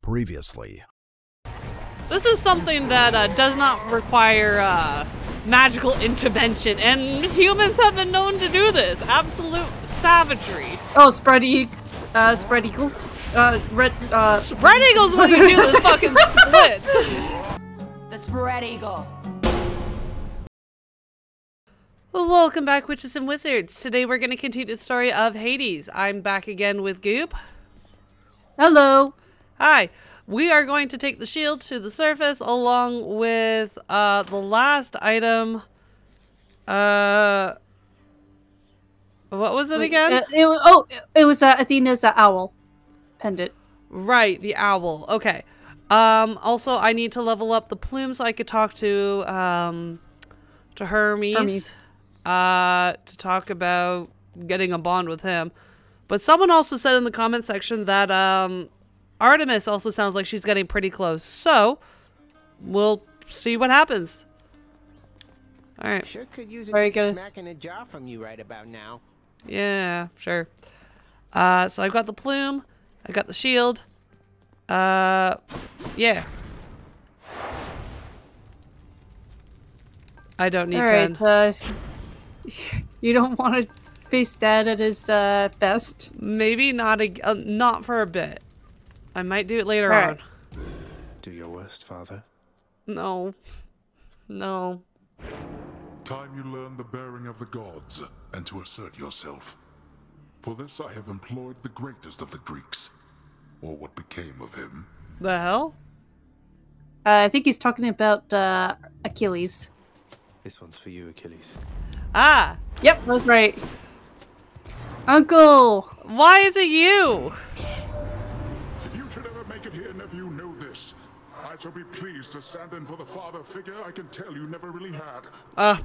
Previously. This is something that does not require magical intervention, and humans have been known to do this. Absolute savagery. Oh, spread eagle. Spread eagle's what you do is fucking splits. The spread eagle. Well, welcome back, witches and wizards. Today we're going to continue the story of Hades. I'm back again with Goop. Hello. Hi. We are going to take the shield to the surface along with the last item. What was it again? It was Athena's owl pendant. Right, the owl. Okay. Also, I need to level up the plume so I could talk to Hermes. To talk about getting a bond with him. But someone also said in the comment section that Artemis also sounds like she's getting pretty close. So, we'll see what happens. Alright. Sure could use a good smack in a jaw from you right about now. Yeah, sure. So I've got the plume. I got the shield. Yeah. I don't need to. Alright, you don't want to face Dad at his best? Maybe not not for a bit. I might do it later on. Do your worst, Father. No. No. Time you learn the bearing of the gods, and to assert yourself. For this I have employed the greatest of the Greeks. Or what became of him. The hell? I think he's talking about Achilles. This one's for you, Achilles. Ah! Yep, that's right. Uncle! Why is it you? If you should ever make it here, nephew, know this. I shall be pleased to stand in for the father figure I can tell you never really had.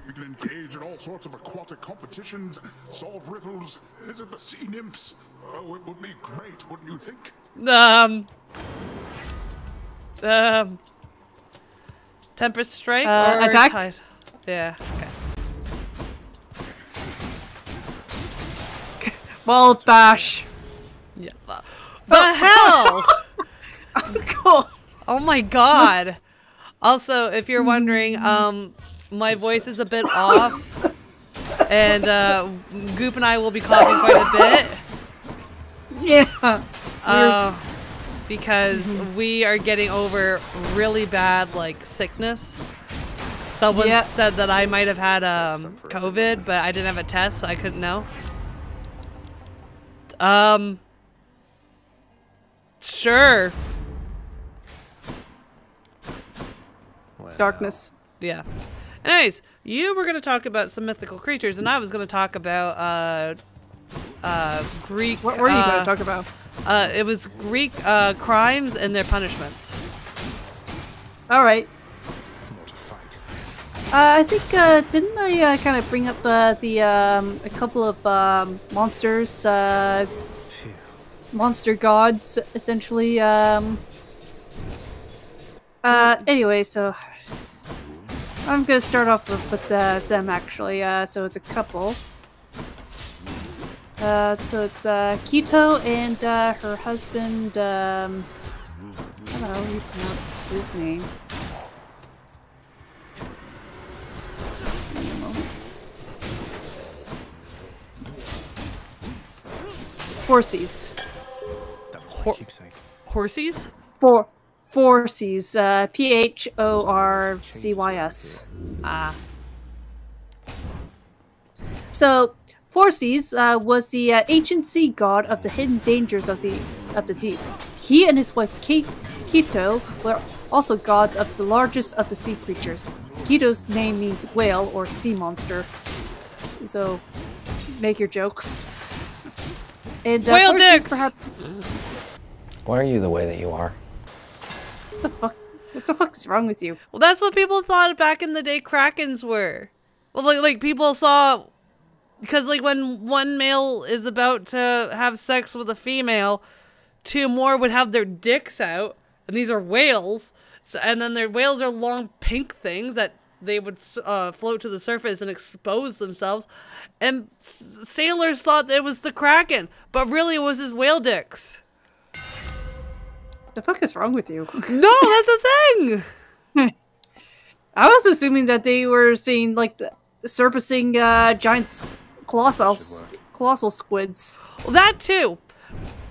You can engage in all sorts of aquatic competitions, solve riddles, visit the sea nymphs. Oh, it would be great, wouldn't you think? Tempest Strike or attack? Tide? Yeah, okay. Ball bash. Yeah. The hell? Uncle! Oh my god. Also, if you're wondering, my voice is a bit off. And Goop and I will be coughing quite a bit. Yeah. Because we are getting over really bad, like, sickness. Someone said that I might have had COVID, but I didn't have a test, so I couldn't know. Sure. Well, Darkness. Yeah. Anyways, you were going to talk about some mythical creatures, and I was going to talk about, Greek... What were you going to talk about? It was Greek, crimes and their punishments. Alright. More to fight. I think, didn't I, kind of bring up, a couple of, monsters, monster gods, essentially, anyway, so I'm gonna start off with them, actually, so it's a couple. So it's, Keto and, her husband, I don't know how you pronounce his name. Forces. That's what I keep saying. Horsies? Forces. Phorcys. Ah. So, Forces was the ancient sea god of the hidden dangers of the deep. He and his wife Keto were also gods of the largest of the sea creatures. Keto's name means whale or sea monster. So, make your jokes. And whale dicks! Perhaps... Why are you the way that you are? What the fuck? What the fuck is wrong with you? Well, that's what people thought back in the day Krakens were. Well, like people saw... Because, like, when one male is about to have sex with a female, two more would have their dicks out. And these are whales. So, and then their whales are long pink things that they would float to the surface and expose themselves. And sailors thought that it was the Kraken. But really it was his whale dicks. The fuck is wrong with you? No, that's a thing! I was assuming that they were seeing like the surfacing giant colossal squids. Well, that too.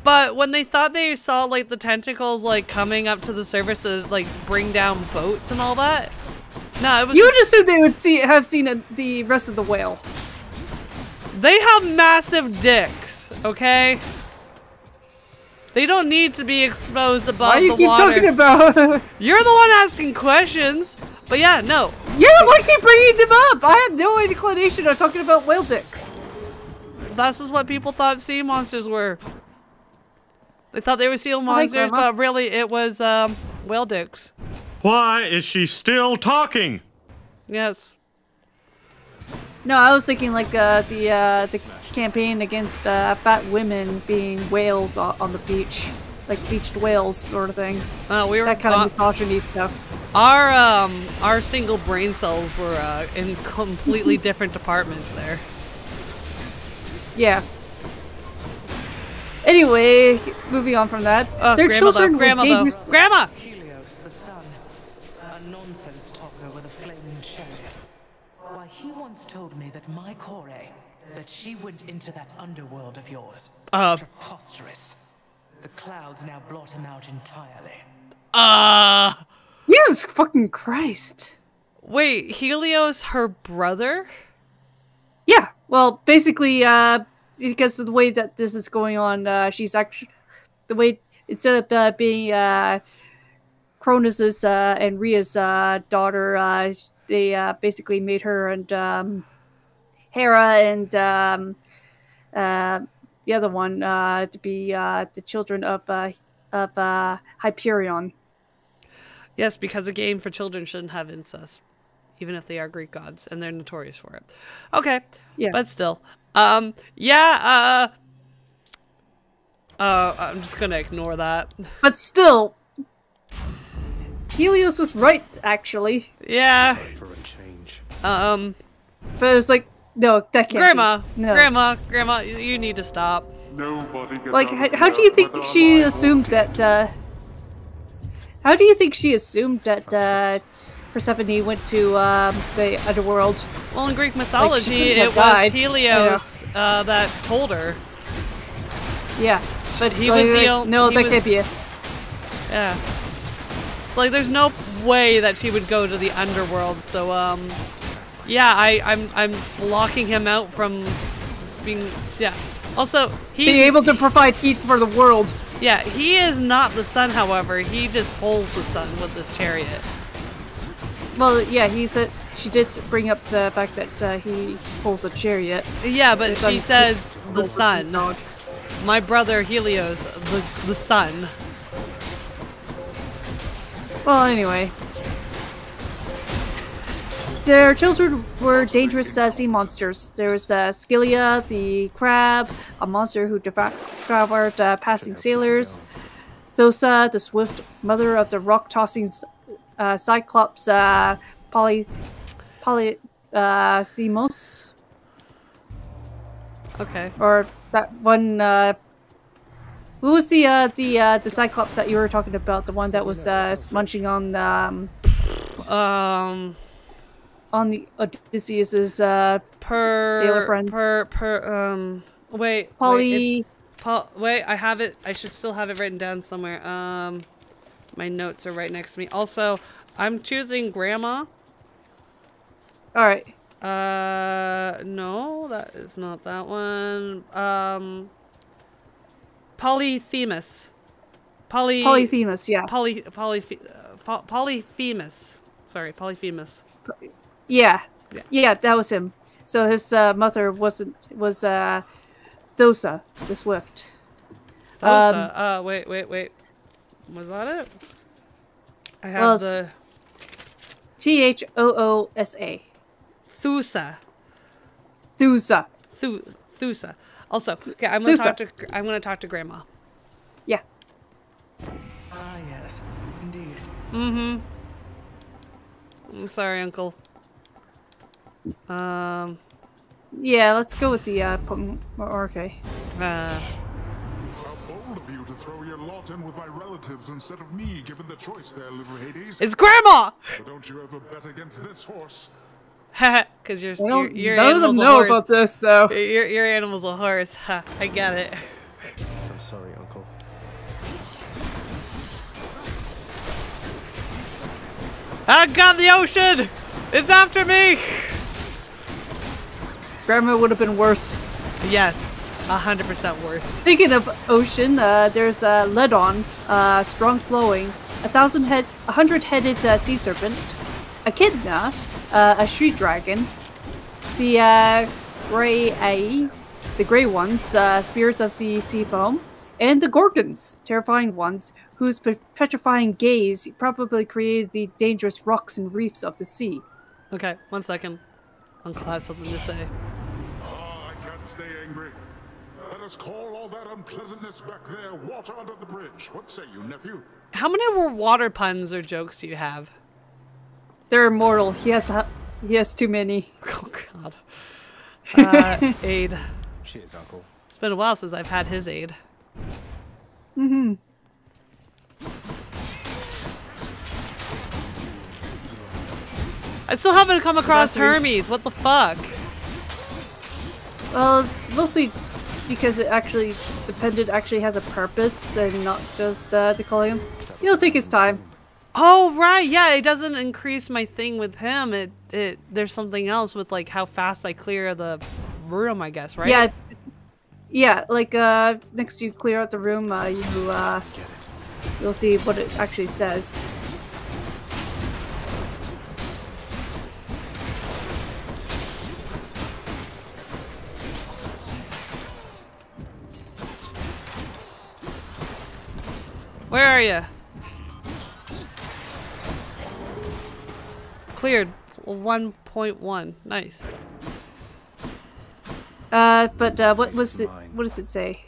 But when they thought they saw like the tentacles like coming up to the surface to like bring down boats and all that, no, it was. You would assume they would have seen the rest of the whale. They have massive dicks, okay? They don't need to be exposed above Why do you the water. keep talking about? You're the one asking questions. But yeah, no. You're the one keep bringing them up. I had no inclination of talking about whale dicks. This is what people thought sea monsters were. They thought they were seal monsters, but really it was whale dicks. Why is she still talking? Yes. No, I was thinking like the campaign against fat women being whales on the beach, like beached whales sort of thing. We were that kind of misogyny stuff. Our single brain cells were in completely different departments there. Yeah. Anyway, moving on from that, their children were dangerous. Grandma! Helios, the sun, a nonsense talker with a flaming chariot. Why, he once told me that my Kore, that she went into that underworld of yours. Preposterous. The clouds now blot him out entirely. Jesus fucking Christ. Wait, Helios her brother? Yeah, well, basically, because of the way that this is going on, she's actually, the way, instead of being Cronus's and Rhea's daughter, they basically made her and Hera and the other one to be the children of Hyperion. Yes, because a game for children shouldn't have incest, even if they are Greek gods, and they're notorious for it. Okay, yeah, but still, I'm just gonna ignore that. But still, Helios was right, actually. Yeah. For a change. But it was like, no, that can't Grandma, be. No. Grandma, you need to stop. Nobody gets Like, out of how do here you think without she my assumed blood. that, how do you think she assumed that, Persephone went to, the underworld? Well, in Greek mythology, couldn't have it was died. Helios that told her. Yeah, but he was the only. No, that can't be it. Yeah. Like, there's no way that she would go to the underworld. So, yeah, I'm blocking him out from being. Yeah. Also, being able to provide heat for the world. Yeah, he is not the sun. However, he just pulls the sun with this chariot. Well, yeah, he said she did bring up the fact that he pulls the chariot. Yeah, but she says the sun. My brother Helios, the sun. Well, anyway. Their children were dangerous sea monsters. There was Scylla, the crab, a monster who devoured passing sailors. Thosa, the swift mother of the rock-tossing Cyclops, Polythemos. Okay. Or that one. Who was the Cyclops that you were talking about? The one that was munching on the Odysseus's sailor friend. Wait. Wait, I have it. I should still have it written down somewhere. My notes are right next to me. Also, I'm choosing Grandma. All right. No, that is not that one. Polyphemus. Polyphemus, yeah. Polyphemus. Sorry, Polyphemus. Yeah, that was him. So his mother was Thosa, the Swift. Thosa. Wait. Was that it? I have the Thoosa. Thusa. Also, okay, I'm gonna talk to Grandma. Yeah. Ah, yes, indeed. Mm-hmm. I'm sorry, Uncle. Yeah, let's go with the okay. How bold of you to to throw your lot in with my relatives instead of me, given the choice there, little Hades. It's Grandma! But don't you ever bet against this horse. Haha, because your none of them know about this, so. Your animal's a horse. Ha, I get it. I'm sorry, Uncle. Ah, God, the ocean! It's after me! Grandma would have been worse. Yes, 100% worse. Speaking of ocean, there's Ledon, strong flowing, 100-headed sea serpent, Echidna, a street dragon, the grey ones, spirits of the sea foam, and the Gorgons, terrifying ones, whose petrifying gaze probably created the dangerous rocks and reefs of the sea. Okay, 1 second. Uncle has something to say. Oh, I can't stay angry. Let us call all that unpleasantness back there water under the bridge. What say you, nephew? How many more water puns or jokes do you have? They're immortal. He has too many. Oh, God. Aid. Cheers, Uncle. It's been a while since I've had his aid. Mm-hmm. I still haven't come across Hermes. What the fuck? Well, it's mostly because it actually actually has a purpose and not just to call him. He'll take his time. Oh right, yeah. It doesn't increase my thing with him. There's something else with like how fast I clear the room, I guess, right? Yeah. Yeah, like next you clear out the room, you'll see what it actually says. Where are you? Cleared 1.1. Nice. But what does it say?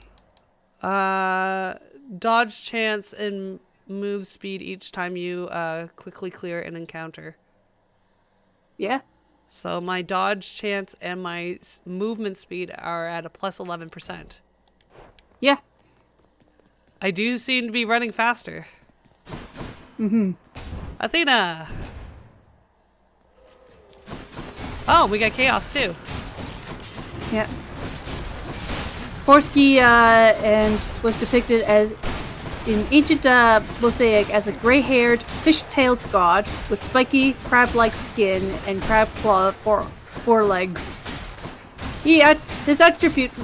Dodge chance and move speed each time you quickly clear an encounter. Yeah. So my dodge chance and my movement speed are at a plus 11%. Yeah. I do seem to be running faster. Mm-hmm. Athena! Oh, we got chaos too. Yeah. Horsky and was depicted as in ancient mosaic as a gray-haired, fish-tailed god with spiky, crab-like skin and crab claw forelegs. His attribute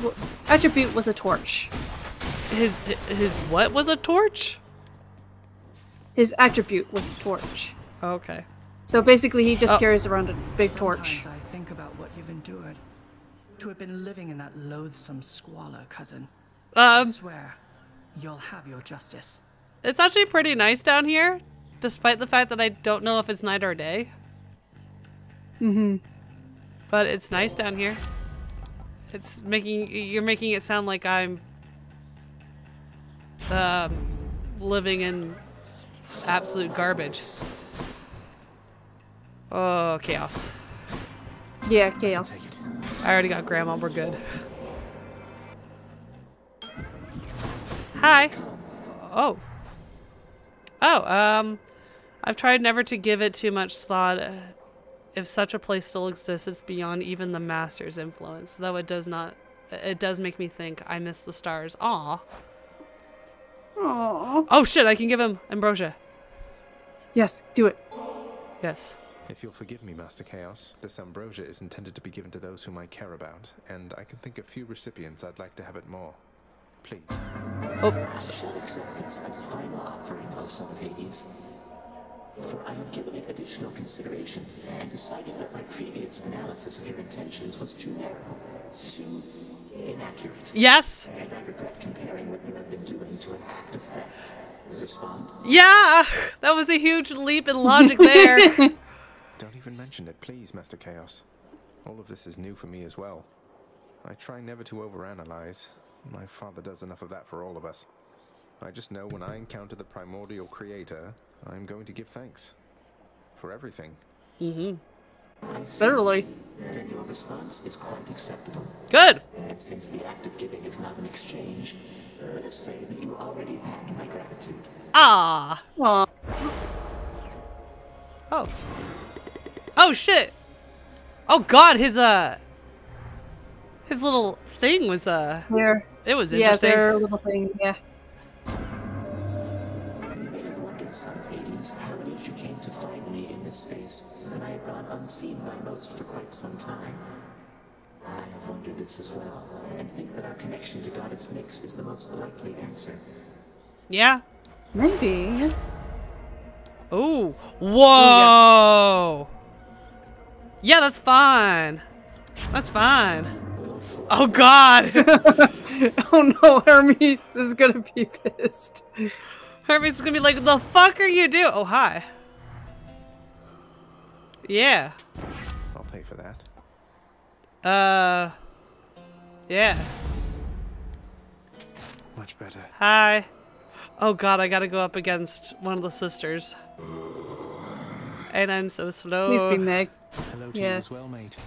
was a torch. His what was a torch? His attribute was a torch. Okay. So basically, he just carries around a big torch. Sometimes I think about what you've endured. To have been living in that loathsome squalor, cousin. I swear, you'll have your justice. It's actually pretty nice down here, despite the fact that I don't know if it's night or day. Mm-hmm. But it's nice down here. You're making it sound like I'm living in absolute garbage. Oh, chaos. Yeah, chaos. I already got Grandma, we're good. Hi. Oh. Oh, I've tried never to give it too much thought. If such a place still exists, it's beyond even the Master's influence. Though it does make me think I miss the stars. Aw. Aww. Oh shit, I can give him ambrosia. Yes, do it. Yes. If you'll forgive me, Master Chaos, this ambrosia is intended to be given to those whom I care about, and I can think of few recipients I'd like to have it more. Please. Oh. I shall accept this as a final offering, O Son of Hades. For I have given it additional consideration and decided that my previous analysis of your intentions was too narrow, too inaccurate. Yes. And I regret comparing what you have been doing to an act of theft. Respond? Yeah, that was a huge leap in logic there. Don't even mention it, please, Master Chaos. All of this is new for me as well. I try never to overanalyze. My father does enough of that for all of us. I just know when I encounter the primordial creator, I'm going to give thanks. For everything. Mm-hmm. Literally. Then your response is quite acceptable. Good. And since the act of giving is not an exchange, Let us say that you already had my gratitude. Ah. Aw. Oh. Oh shit. Oh god, his little thing was There. it was Yeah, interesting. their little thing, yeah. You may have wondered, son of Hades, how it is you came to find me in this space, when I have gone unseen by most for quite some time. I have wondered this as well, and think that our connection to Goddess Nyx is the most likely answer. Yeah. Maybe. Ooh. Whoa. Yeah, that's fine. That's fine. Oh god. Oh no, Hermes is gonna be pissed. Hermes is gonna be like, the fuck are you doing? Oh, hi. Yeah. I'll pay for that. Yeah. Much better. Hi. Oh god, I gotta go up against one of the sisters. And I'm so slow. Please be Meg. Hello to Yeah. you as well, mate.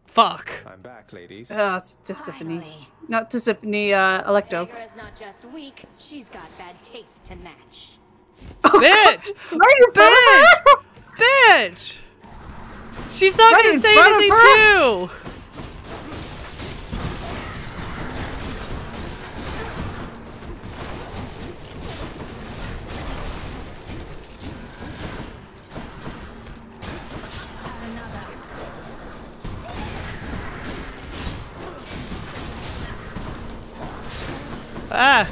Fuck. I'm back, ladies. Oh, it's Tisiphone. Not Tisiphone, Electo. Is not just weak, she's got bad taste to match. Bitch! Right in front Bitch! of her! Bitch! She's not Right gonna in say front of anything her! too! Ah!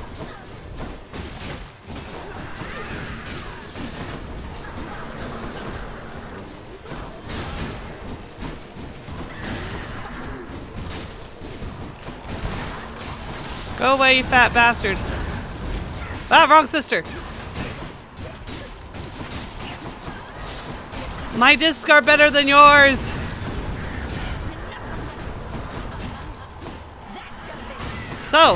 Go away, you fat bastard. Ah, wrong sister. My discs are better than yours. So,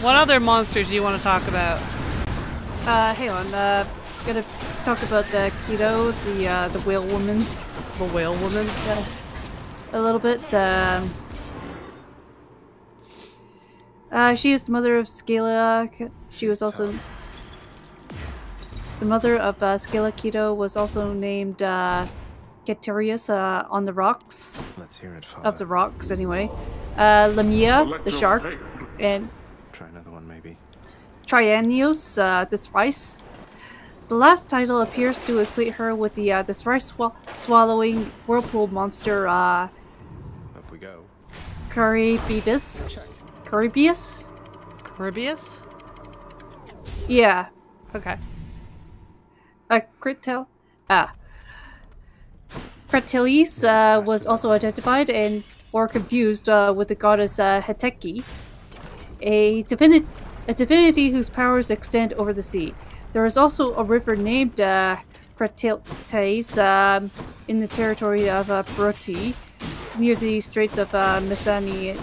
what other monsters do you want to talk about? Hang on, gonna talk about Keto, the whale woman. The whale woman? A little bit, she is the mother of Scala. She was also the mother of Scala. Keto was also named Caterius on the rocks. Let's hear it, Father. Of the rocks, anyway. Lamia, the shark, and Try another one, maybe. Trianios, the thrice. The last title appears to equate her with the thrice swallowing whirlpool monster Up we go. Caribius. Caribius? Caribius? Yeah. Okay. Cratilis was also identified and or confused with the goddess Heteki, a divinity whose powers extend over the sea. There is also a river named Cratilis in the territory of Broti, near the Straits of Messina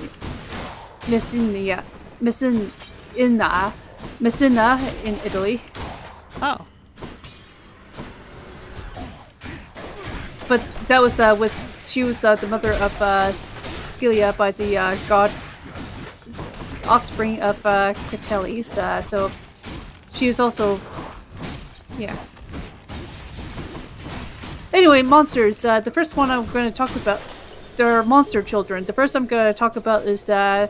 in Italy. Oh. But that was she was the mother of Scylla by the god offspring of Cratelis, so she was also, yeah. Anyway, monsters. The first one I'm going to talk about, they're monster children. The first I'm going to talk about is the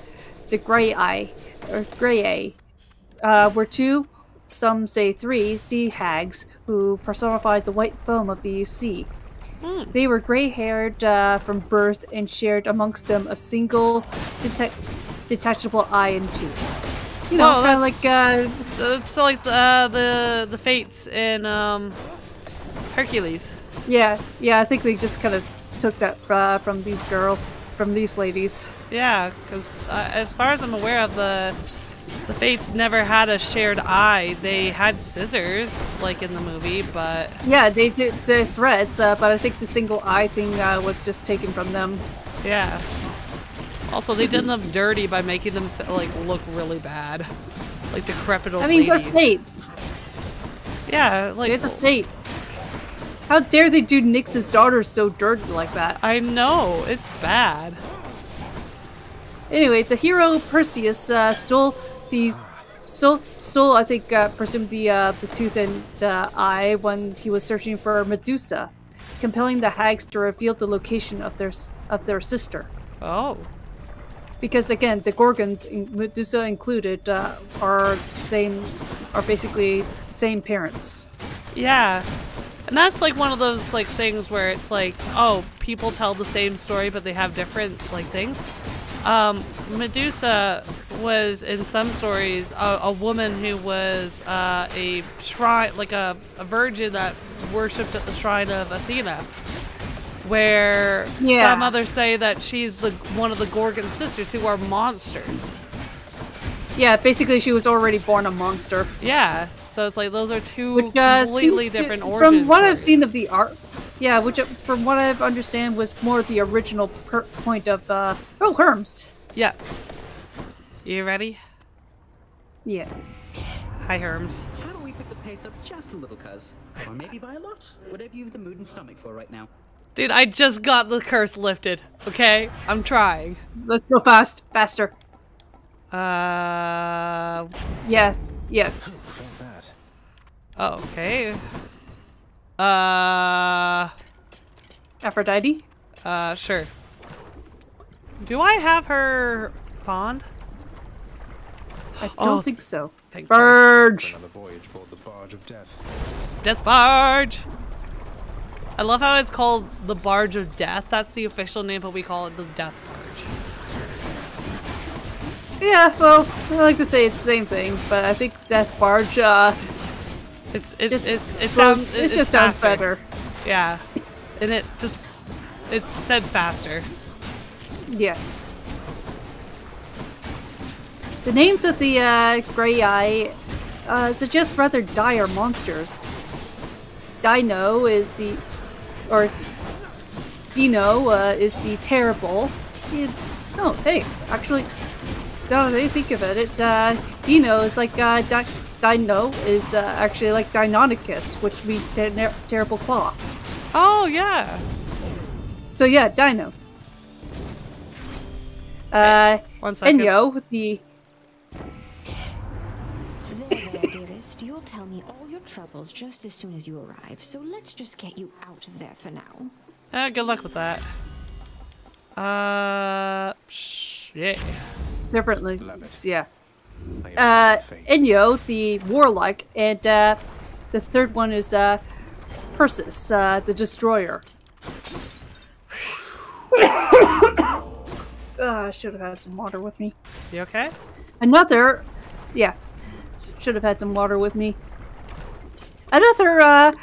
Grey Eye, or Grey A. Were two, some say three, sea hags who personified the white foam of the sea. They were gray-haired from birth and shared amongst them a single detachable eye and tooth. You know, kind of like it's like the fates in Hercules. Yeah, I think they just kind of took that from these ladies. Yeah, because as far as I'm aware of, the fates never had a shared eye. They had scissors, like in the movie, but yeah, they did the threads, but I think the single eye thing was just taken from them. Yeah. Also, they did them dirty by making them like look really bad, like decrepit old ladies. They're fates. Yeah, like they're the fates. How dare they do Nyx's daughter so dirty like that? I know, it's bad. Anyway, the hero Perseus stole I think, presumed the tooth and eye when he was searching for Medusa, compelling the hags to reveal the location of their sister. Oh. Because again, the Gorgons, Medusa included, are basically same parents. Yeah. And that's like one of those like things where it's like, oh, people tell the same story but they have different like things. Medusa was in some stories a woman who was a shrine, like a virgin that worshipped at the shrine of Athena, where some others say that she's one of the Gorgon sisters who are monsters. Yeah, basically she was already born a monster. Yeah, so it's like those are two completely different origins. From what I've seen of the art, yeah, which from what I understand was more the original point of Herms. Yeah. You ready? Yeah. Hi, Herms. How do we pick the pace up just a little, cuz? Or maybe by a lot? Whatever you've the mood and stomach for right now. Dude, I just got the curse lifted, okay? I'm trying. Let's go faster. Yes. Oh, okay. Aphrodite? Sure. Do I have her bond? I don't think so. Barge! Another voyage aboard the barge of death. Death barge! I love how it's called the Barge of Death. That's the official name, but we call it the Death Barge. Yeah, well, I like to say it's the same thing, but I think Death Barge, it just sounds better. Yeah. And it's said faster. Yeah. The names of the Grey Eye suggest rather dire monsters. Dino is the terrible. Oh, hey, actually, now that I think of it, Dino is like Dino is actually like Deinonychus, which means terrible claw. Oh yeah. So yeah, Dino. One second. Enyo, the... There, dearest. You'll tell me all your troubles just as soon as you arrive, so let's just get you out of there for now. Good luck with that. Yeah. Differently. Yeah. Enyo, the warlock, and the third one is Perseus, the destroyer. I should have had some water with me. You okay? Should have had some water with me. Another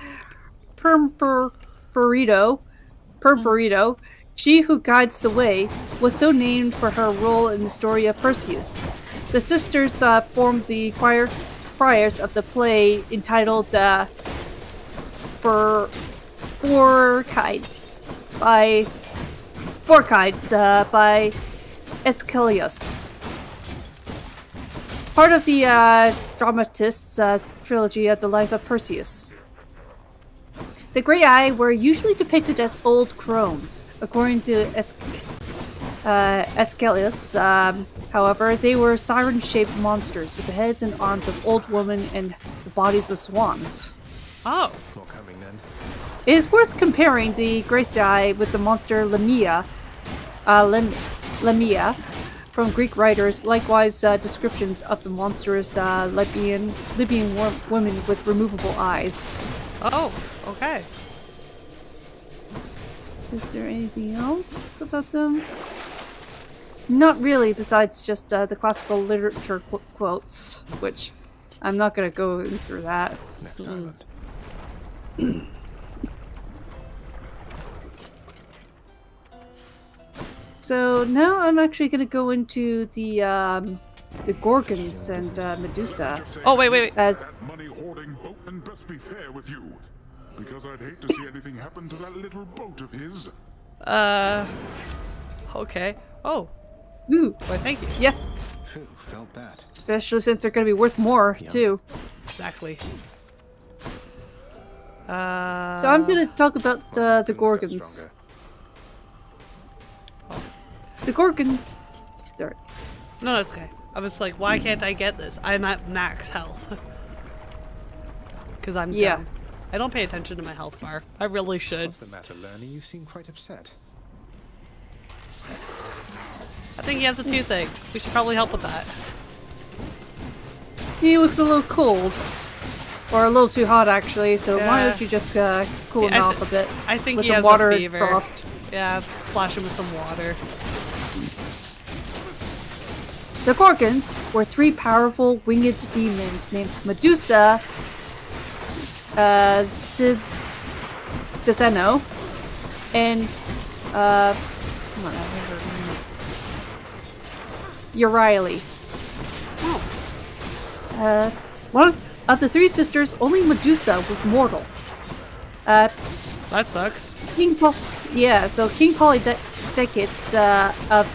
Permperito, she who guides the way, was so named for her role in the story of Perseus. The sisters formed the choirs of the play entitled Four Kites by Aeschylus. Part of the dramatist's trilogy of the life of Perseus. The Grey Eye were usually depicted as old crones. According to Aeschylus, however, they were siren-shaped monsters with the heads and arms of old women and the bodies of swans. Oh. More coming then. It is worth comparing the Grey Eye with the monster Lamia from Greek writers, likewise descriptions of the monstrous Libyan women with removable eyes. Oh, okay. Is there anything else about them? Not really, besides just the classical literature quotes, which I'm not going to go through that. Next island. So now I'm actually going to go into the Gorgons and Medusa. Oh wait. As money-hoarding boatman best be fair with you, because I'd hate to see anything happen to that little boat of his. Okay. Oh. Ooh. Why, thank you. Yeah. Phew, felt that. Especially since they're going to be worth more too. Exactly. So I'm gonna talk about the Gorgons. The Gorgons. Start. No, that's okay. I was like, why can't I get this? I'm at max health. Because I'm dumb. I don't pay attention to my health bar. I really should. What's the matter, Lerny? You seem quite upset. I think he has a toothache. We should probably help with that. He looks a little cold. Or a little too hot, actually, so why don't you just cool him off a bit? I think with he some has water a and fever. frost. Yeah, splash him with some water. The Gorgons were three powerful winged demons named Medusa, Sitheno, and come on, Euryale. One of the three sisters, only Medusa was mortal. That sucks. King Polydectes of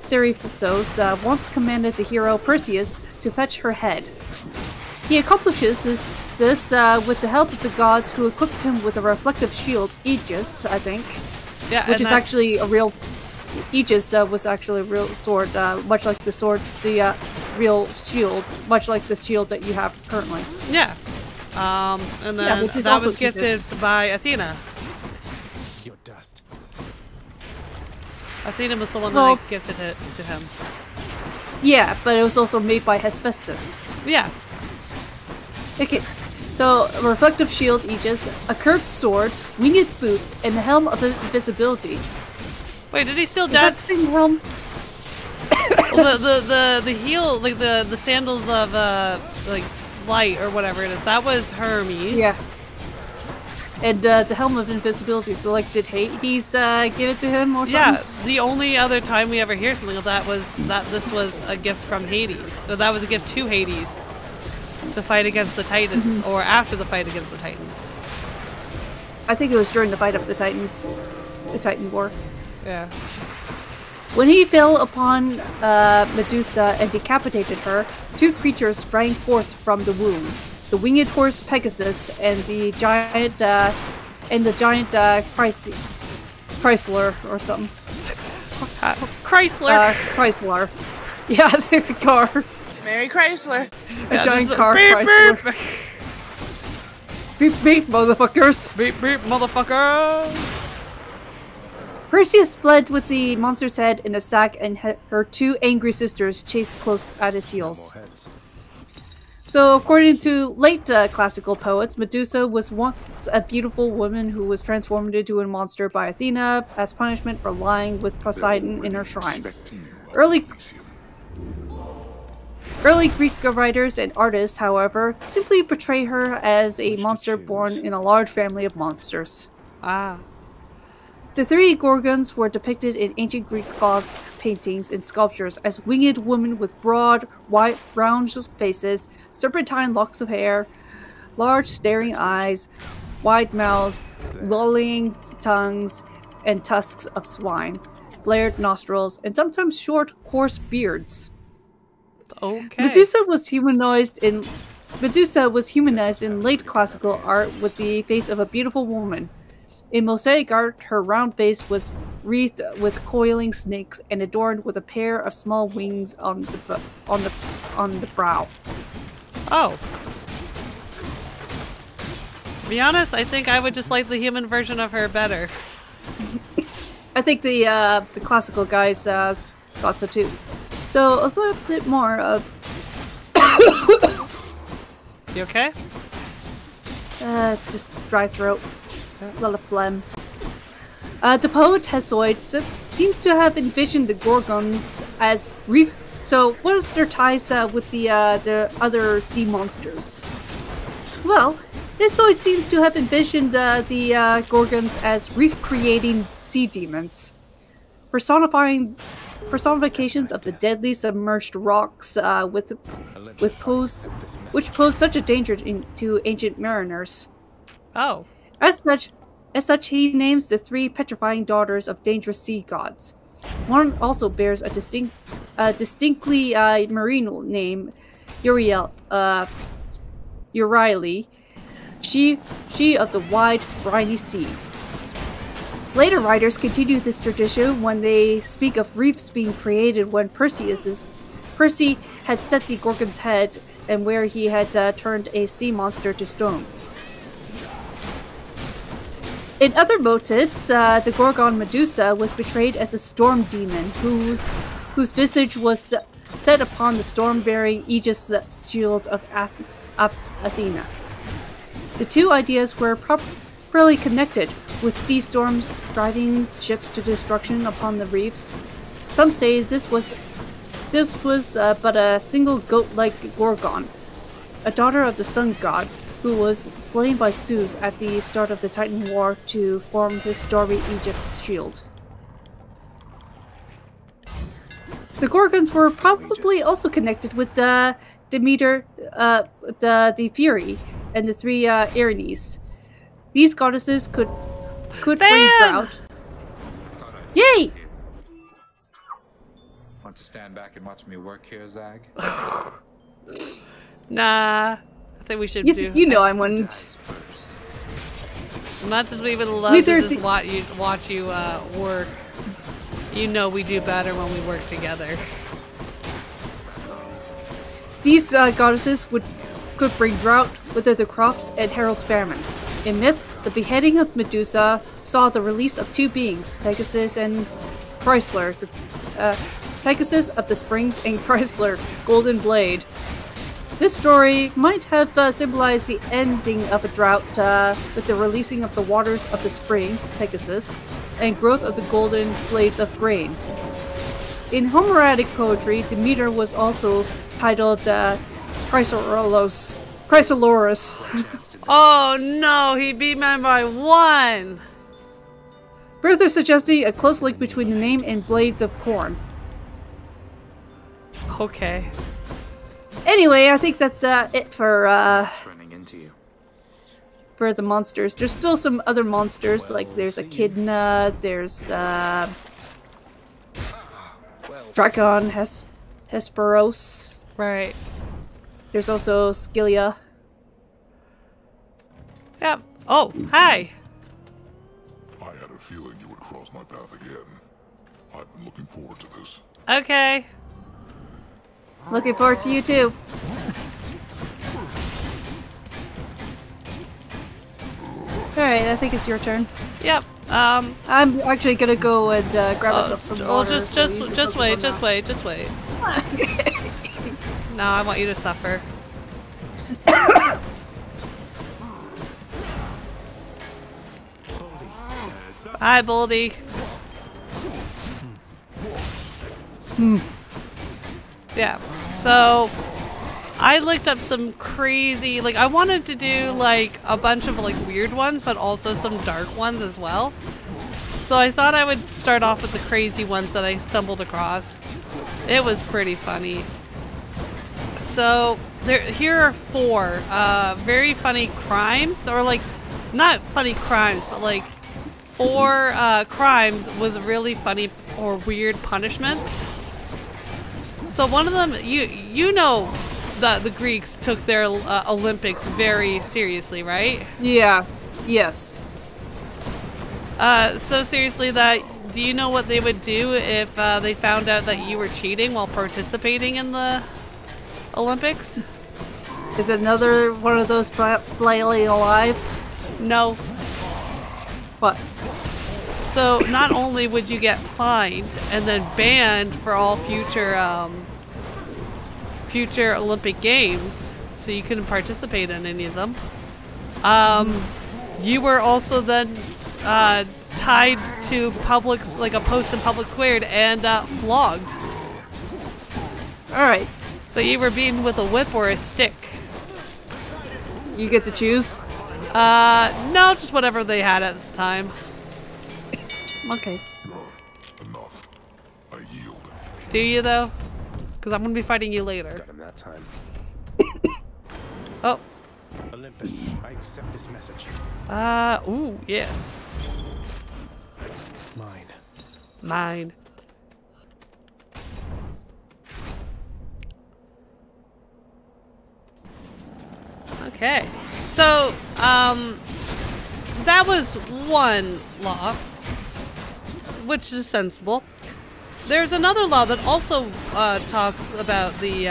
Seriphosos once commanded the hero Perseus to fetch her head. He accomplishes this with the help of the gods who equipped him with a reflective shield, Aegis, I think. Yeah, which is actually a real... Aegis was actually a real sword, much like the sword, the real shield, much like the shield that you have currently. Yeah. And then that was gifted by Athena. Your dust. Athena was the one that gifted it to him. Yeah, but it was also made by Hephaestus. Yeah. Okay, so a reflective shield, Aegis, a curved sword, winged boots, and the helm of invisibility. Wait, did he steal Dad's same helm? Well, the heel, like the sandals of like light or whatever it is, that was Hermes. Yeah. And the helm of invisibility. So, like, did Hades give it to him or something? Yeah. The only other time we ever hear something of that was that this was a gift from Hades. Or that was a gift to Hades to fight against the Titans, or after the fight against the Titans. I think it was during the fight of the Titans, the Titan War. Yeah. When he fell upon Medusa and decapitated her, two creatures sprang forth from the wound: the winged horse Pegasus and the giant Chrysler or something. Chrysler. Chrysler. Yeah, it's a car. Mary Chrysler. A giant car, Chrysler. Beep beep, motherfuckers. Beep beep, motherfuckers. Perseus fled with the monster's head in a sack, and her two angry sisters chased close at his heels. So, according to late classical poets, Medusa was once a beautiful woman who was transformed into a monster by Athena as punishment for lying with Poseidon in her shrine. Early Greek writers and artists, however, simply portray her as a monster born in a large family of monsters. Ah. The three Gorgons were depicted in ancient Greek vase paintings and sculptures as winged women with broad, white, round faces, serpentine locks of hair, large staring eyes, wide mouths, lolling tongues, and tusks of swine, flared nostrils, and sometimes short, coarse beards. Okay. Medusa was humanized in late classical art with the face of a beautiful woman. In mosaic art, her round face was wreathed with coiling snakes and adorned with a pair of small wings on the brow. Oh. To be honest, I think I would just like the human version of her better. I think the classical guys thought so too. So a little bit more of. You okay? Just dry throat. A lot of phlegm. The poet Hesiod seems to have envisioned the Gorgons as reef. So, what is their ties with the other sea monsters? Well, Hesiod seems to have envisioned the Gorgons as reef-creating sea demons, personifications of the deadly submerged rocks which pose such a danger to ancient mariners. Oh. As such, he names the three petrifying daughters of dangerous sea gods. One also bears a distinctly marine name, Euryale. she of the wide, briny sea. Later writers continue this tradition when they speak of reefs being created when Percy had set the Gorgon's head and where he had turned a sea monster to stone. In other motives, the Gorgon Medusa was portrayed as a storm demon whose visage was set upon the storm-bearing Aegis shield of Athena. The two ideas were properly connected, with sea storms driving ships to destruction upon the reefs. Some say this was but a single goat-like Gorgon, a daughter of the sun god, who was slain by Zeus at the start of the Titan War to form his stormy Aegis shield. The Gorgons were probably also connected with Demeter, the Fury, and the three Erinyes. These goddesses could bring drought. Yay! Want to stand back and watch me work here, Zag? Nah, I think we should do. You know I wouldn't. As much as we would love to just watch you work, you know we do better when we work together. These goddesses could bring drought, wither the crops, and herald famine. In myth, the beheading of Medusa saw the release of two beings, Pegasus and Chrysler. Pegasus of the Springs and Chrysler, Golden Blade. This story might have symbolized the ending of a drought with the releasing of the waters of the spring, Pegasus, and growth of the golden blades of grain. In Homeric poetry, Demeter was also titled Chrysoloros. Oh no, he beat man by 1! Further suggesting a close link between the name and blades of corn. Okay. Anyway, I think that's it for the monsters. There's still some other monsters, like there's Echidna, there's Dragon Hesperos. Right. There's also Scylla. Yep. Oh, hi. I had a feeling you would cross my path again. I've been looking forward to this. Okay. Looking forward to you too. Alright, I think it's your turn. Yep. I'm actually gonna go and grab myself some water. Just wait. No, I want you to suffer. Hi, Boldy. Yeah, so I looked up some crazy, like I wanted to do like a bunch of like weird ones, but also some dark ones as well. So I thought I would start off with the crazy ones that I stumbled across. It was pretty funny. So here are 4 very funny crimes, or like not funny crimes, but like 4 crimes with really funny or weird punishments. So one of them, you know that the Greeks took their Olympics very seriously, right? Yes. Yes. So seriously that, do you know what they would do if they found out that you were cheating while participating in the Olympics? Is it another one of those flailing alive? No. What? So not only would you get fined and then banned for all future Olympic Games, so you couldn't participate in any of them, you were also then tied to a post in public square and flogged. Alright. So you were beaten with a whip or a stick. You get to choose? No, just whatever they had at the time. Okay. Enough. I yield. Do you though? Because I'm gonna be fighting you later. Got him that time. Oh. Olympus, I accept this message. Ooh, yes. Mine. Okay. So, that was one law, which is sensible. There's another law that also talks about the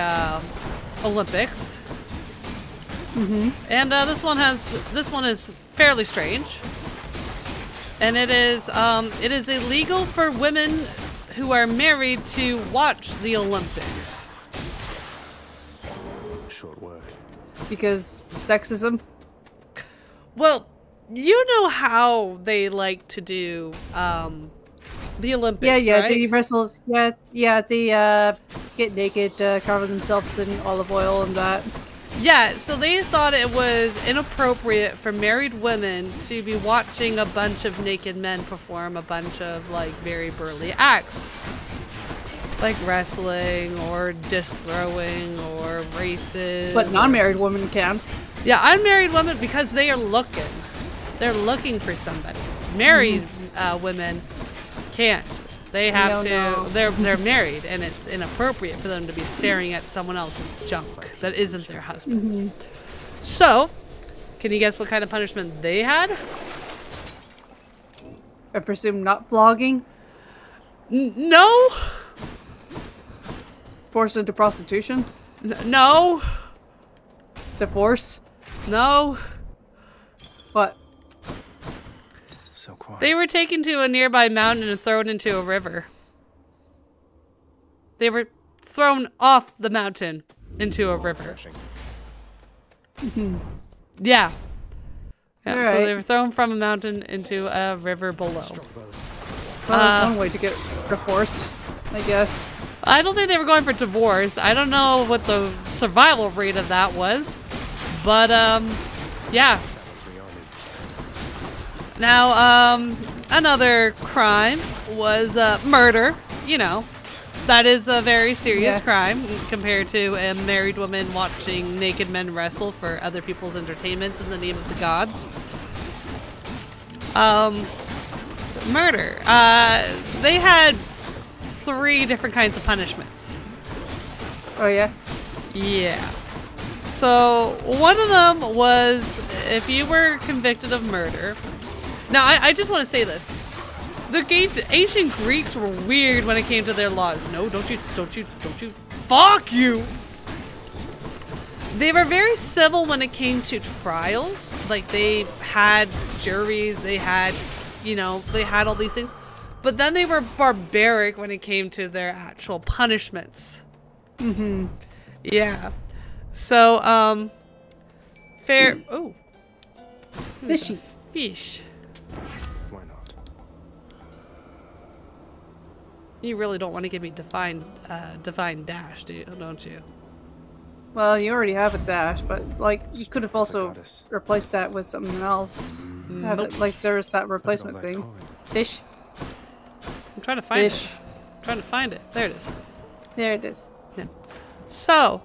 Olympics. And this one is fairly strange. And it is illegal for women who are married to watch the Olympics. Short work. Because sexism? Well, you know how they like to do the Olympics, Yeah, right? they wrestle. Yeah, they get naked, cover themselves in olive oil and that. Yeah, so they thought it was inappropriate for married women to be watching a bunch of naked men perform a bunch of like very burly acts. Like wrestling or disc throwing or races. But non-married women can. Yeah, unmarried women, because they are looking. They're looking for somebody. Married women can't. They have to. They're married, and it's inappropriate for them to be staring at someone else's junk that isn't their husband's. So, can you guess what kind of punishment they had? I presume not vlogging. No. Forced into prostitution. No. Divorce. No. What? So quiet. They were taken to a nearby mountain and thrown into a river. They were thrown off the mountain into a river. Yeah. Yeah, so they were thrown from a mountain into a river below. Well, that's one way to get divorce, I guess. I don't think they were going for divorce. I don't know what the survival rate of that was. But, yeah. Now, another crime was murder. You know, that is a very serious crime compared to a married woman watching naked men wrestle for other people's entertainments in the name of the gods. Murder. They had 3 different kinds of punishments. Oh, yeah? Yeah. So, one of them was if you were convicted of murder. Now, I just want to say this. The ancient Greeks were weird when it came to their laws. No, don't you, fuck you! They were very civil when it came to trials. Like, they had juries, they had, you know, they had all these things. But then they were barbaric when it came to their actual punishments. Yeah. So, fair... Oh. Fishy. Fish. Why not? You really don't want to give me divine dash, don't you? Well, you already have a dash, but like you could have also replaced that with something else. Have it, like there's that replacement thing. Fish. I'm trying to find it. I'm trying to find it. There it is. There it is. Yeah. So,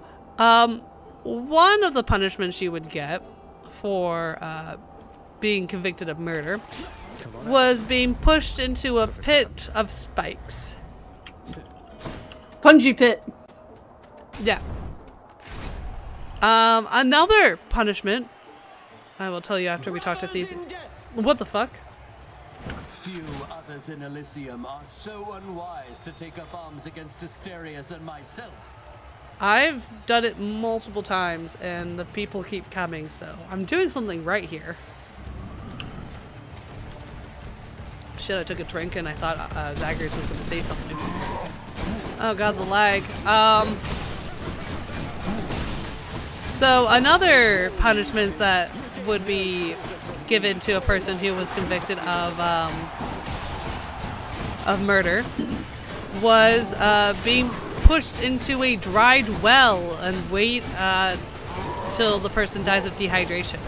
one of the punishments you would get for being convicted of murder was being pushed into a pit of spikes. Punji pit. Yeah. Another punishment, I will tell you after we talk to Theseus. What the fuck? Few others in Elysium are so unwise to take up arms against Asterius and myself. I've done it multiple times, and the people keep coming, so I'm doing something right here. Shit, I took a drink and I thought Zagreus was going to say something. Oh god, the lag. So another punishment that would be given to a person who was convicted of murder was being pushed into a dried well and wait till the person dies of dehydration.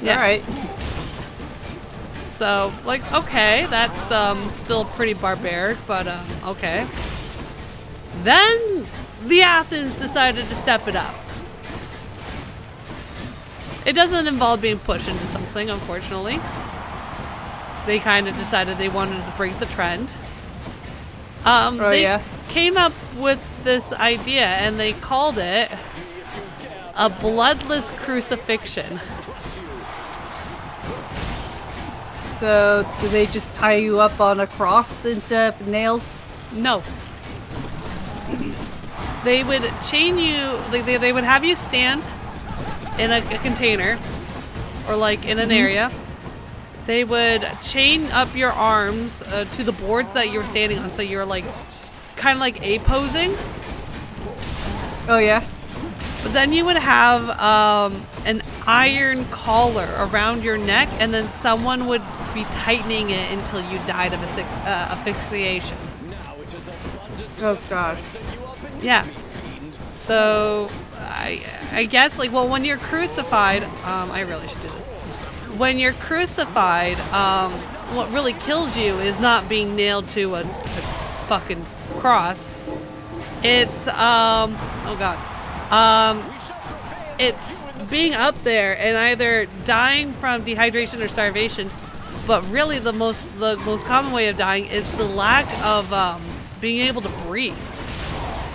Yeah. Alright. So, like, okay, that's still pretty barbaric, but okay. Then the Athens decided to step it up. It doesn't involve being pushed into something, unfortunately. They kind of decided they wanted to break the trend. They came up with this idea, and they called it a bloodless crucifixion. So, do they just tie you up on a cross instead of nails? No. They would chain you, they would have you stand in a container or like in an area. They would chain up your arms to the boards that you were standing on, so you're like kind of like A-posing. Oh yeah. But then you would have an iron collar around your neck, and then someone would be tightening it until you died of asphyxiation. Oh gosh. Yeah. So I guess like, well, when you're crucified, I really should do this. When you're crucified, what really kills you is not being nailed to a fucking cross. It's oh god. It's being up there and either dying from dehydration or starvation, but really the most common way of dying is the lack of being able to breathe.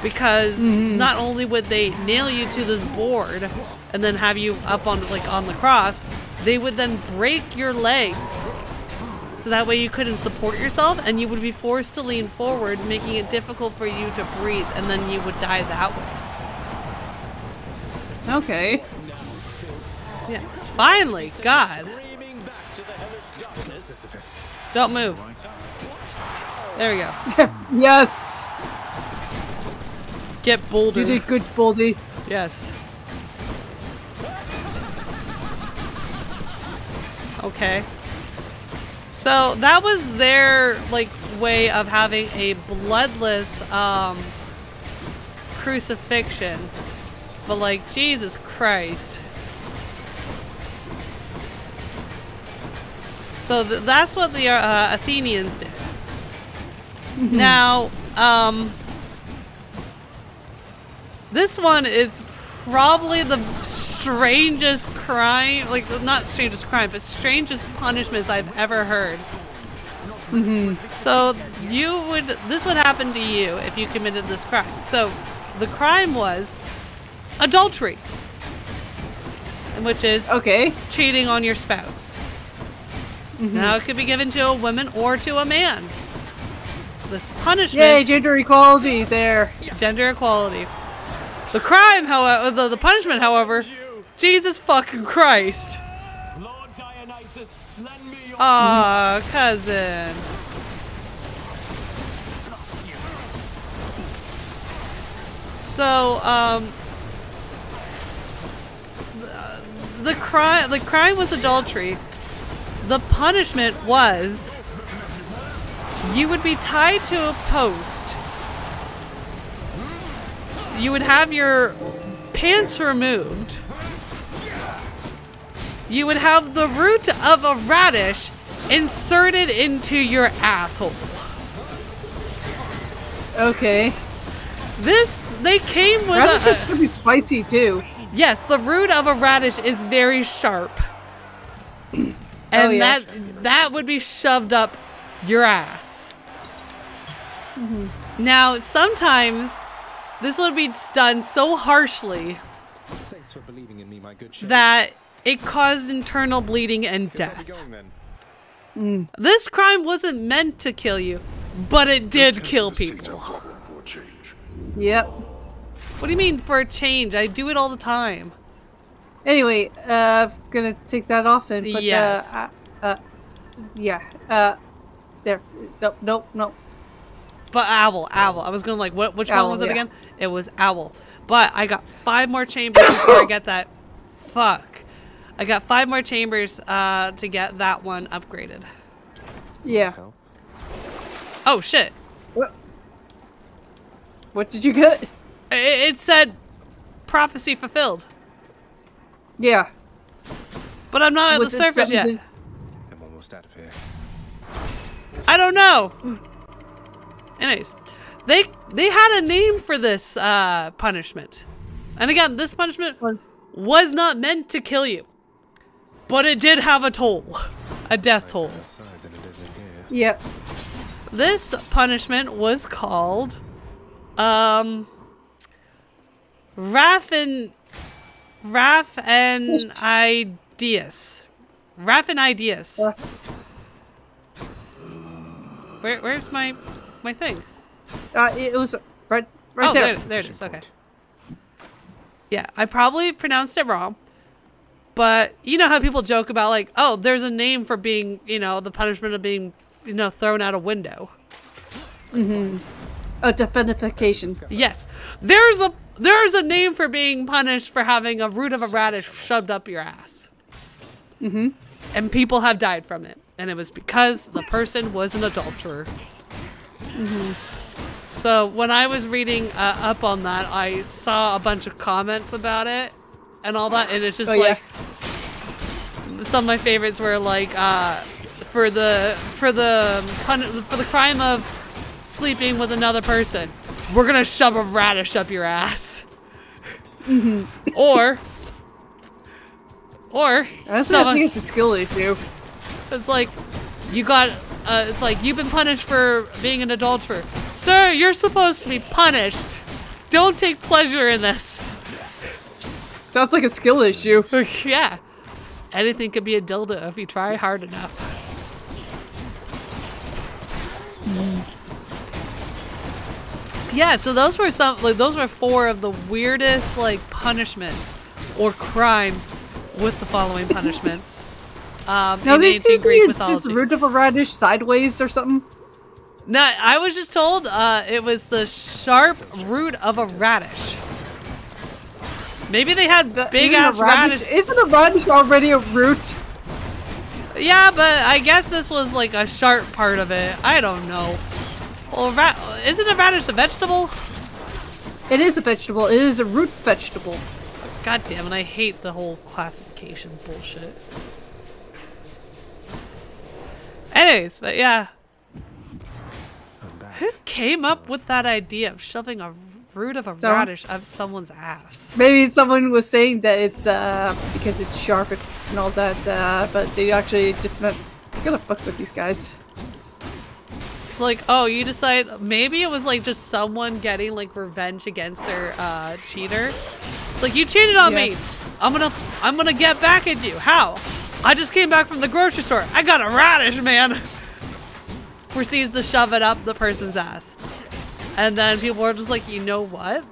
Because not only would they nail you to this board and then have you up on the cross, they would then break your legs so that way you couldn't support yourself, and you would be forced to lean forward, making it difficult for you to breathe, and then you would die that way. Okay. Yeah. Finally, God. Don't move. There we go. Yes. Get bolder. You did good, Boldy. Yes. Okay. So that was their like way of having a bloodless crucifixion. But like, Jesus Christ. So that's what the Athenians did. Now, this one is probably the strangest crime, like not strangest crime, but strangest punishments I've ever heard. So this would happen to you if you committed this crime. So the crime was adultery, which is cheating on your spouse. Now it could be given to a woman or to a man. This punishment. Yay, gender equality there. Gender equality. The crime, however, the punishment, however, Jesus fucking Christ. Lord Dionysus, lend me your Aw, cousin. So, the crime was adultery. The punishment was you would be tied to a post. You would have your pants removed. You would have the root of a radish inserted into your asshole. Okay. They came with radish could be spicy too. Yes, the root of a radish is very sharp. And that would be shoved up your ass. Now, sometimes this would be done so harshly that it caused internal bleeding and death. This crime wasn't meant to kill you, but it did kill people. Yep. What do you mean for a change? I do it all the time. Anyway, I'm gonna take that off and put yes. There. Nope. But owl. I was gonna like, which one was it again? It was owl. But I got 5 more chambers before I get that. Fuck. I got 5 more chambers to get that one upgraded. Yeah. Oh shit. What did you get? It said prophecy fulfilled. Yeah. But I'm not at the surface yet. I'm almost out of here. I don't know. Anyways, they had a name for this punishment. And again, this punishment was not meant to kill you. But it did have a toll. A death toll. Yep. This punishment was called Raph and Ideas. Raph and Ideas. Where's my thing? It was right there. There it is. Okay. Yeah, I probably pronounced it wrong. But you know how people joke about like, oh, there's a name for being, you know, the punishment of being, you know, thrown out a window. Mm-hmm. A definification. Yes. There's a name for being punished for having a root of a radish shoved up your ass. Mm-hmm. And people have died from it. And it was because the person was an adulterer. Mm-hmm. So when I was reading up on that, I saw a bunch of comments about it and all that, and it's just some of my favorites were like for the crime of sleeping with another person, we're gonna shove a radish up your ass. Mm-hmm. or I think it's a skill issue. It's like you got it's like you've been punished for being an adulterer. Sir, you're supposed to be punished. Don't take pleasure in this. Sounds like a skill issue. Yeah. Anything could be a dildo if you try hard enough. Yeah, so those were those were 4 of the weirdest like punishments or crimes with the following punishments. Now, they think it's the root of a radish sideways or something? No, I was just told it was the sharp root of a radish. Maybe they had big ass radish. Isn't a radish already a root? Yeah, but I guess this was like a sharp part of it. I don't know. Well, isn't a radish a vegetable? It is a vegetable. It is a root vegetable. God damn it, I hate the whole classification bullshit. Anyways, but yeah. Who came up with that idea of shoving a root of a radish up someone's ass? Maybe someone was saying that it's because it's sharp and all that, but they actually just meant, I'm gonna fuck with these guys. It's like, oh, you decide, maybe it was like just someone getting like revenge against their cheater. It's like, you cheated on me. I'm gonna get back at you. How? I just came back from the grocery store. I got a radish, man. Proceeds to shove it up the person's ass. And then people are just like, you know what?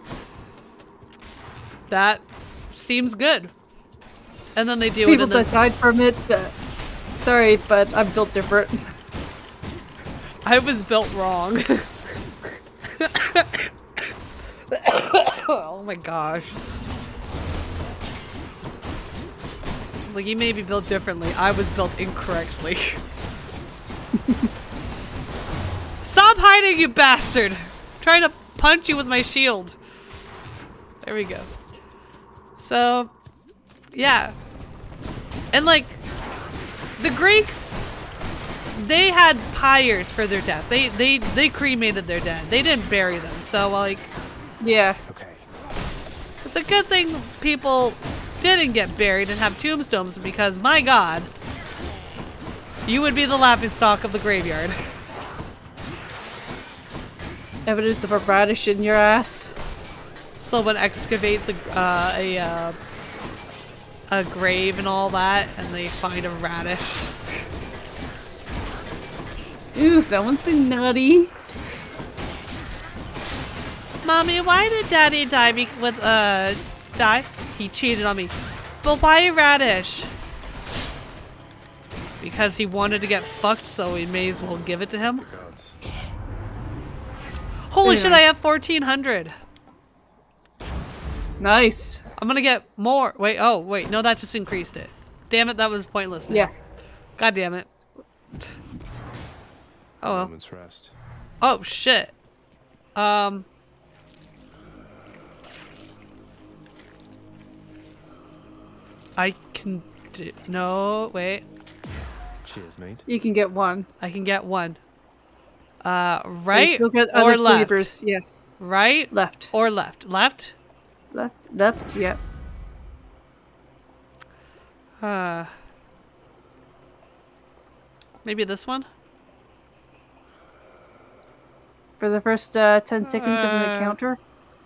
That seems good. And then they do people it. People decide from it. Sorry, but I'm built different. I was built wrong. Oh my gosh. Like, you may be built differently. I was built incorrectly. Stop hiding, you bastard! I'm trying to punch you with my shield. There we go. So, yeah. And like, the Greeks, they had pyres for their death. They cremated their dead. They didn't bury them. So like, yeah. Okay. It's a good thing people didn't get buried and have tombstones, because my god, you would be the laughingstock of the graveyard. Evidence of a radish in your ass. Someone excavates a grave and all that, and they find a radish. Ooh, someone's been naughty. Mommy, why did Daddy die? Die? He cheated on me. But why a radish? Because he wanted to get fucked, so we may as well give it to him. Holy shit, I have 1400. Nice. I'm gonna get more. Wait, oh, wait. No, that just increased it. Damn it, that was pointless now. Yeah. God damn it. Oh well. Moment's rest. Oh shit. I can do. No, wait. Cheers, mate. You can get one. I can get one. Right still get or other left? flavors. Yeah. Right? Left. Or left? Left? Left, yeah. Maybe this one? For the first 10 seconds of an encounter,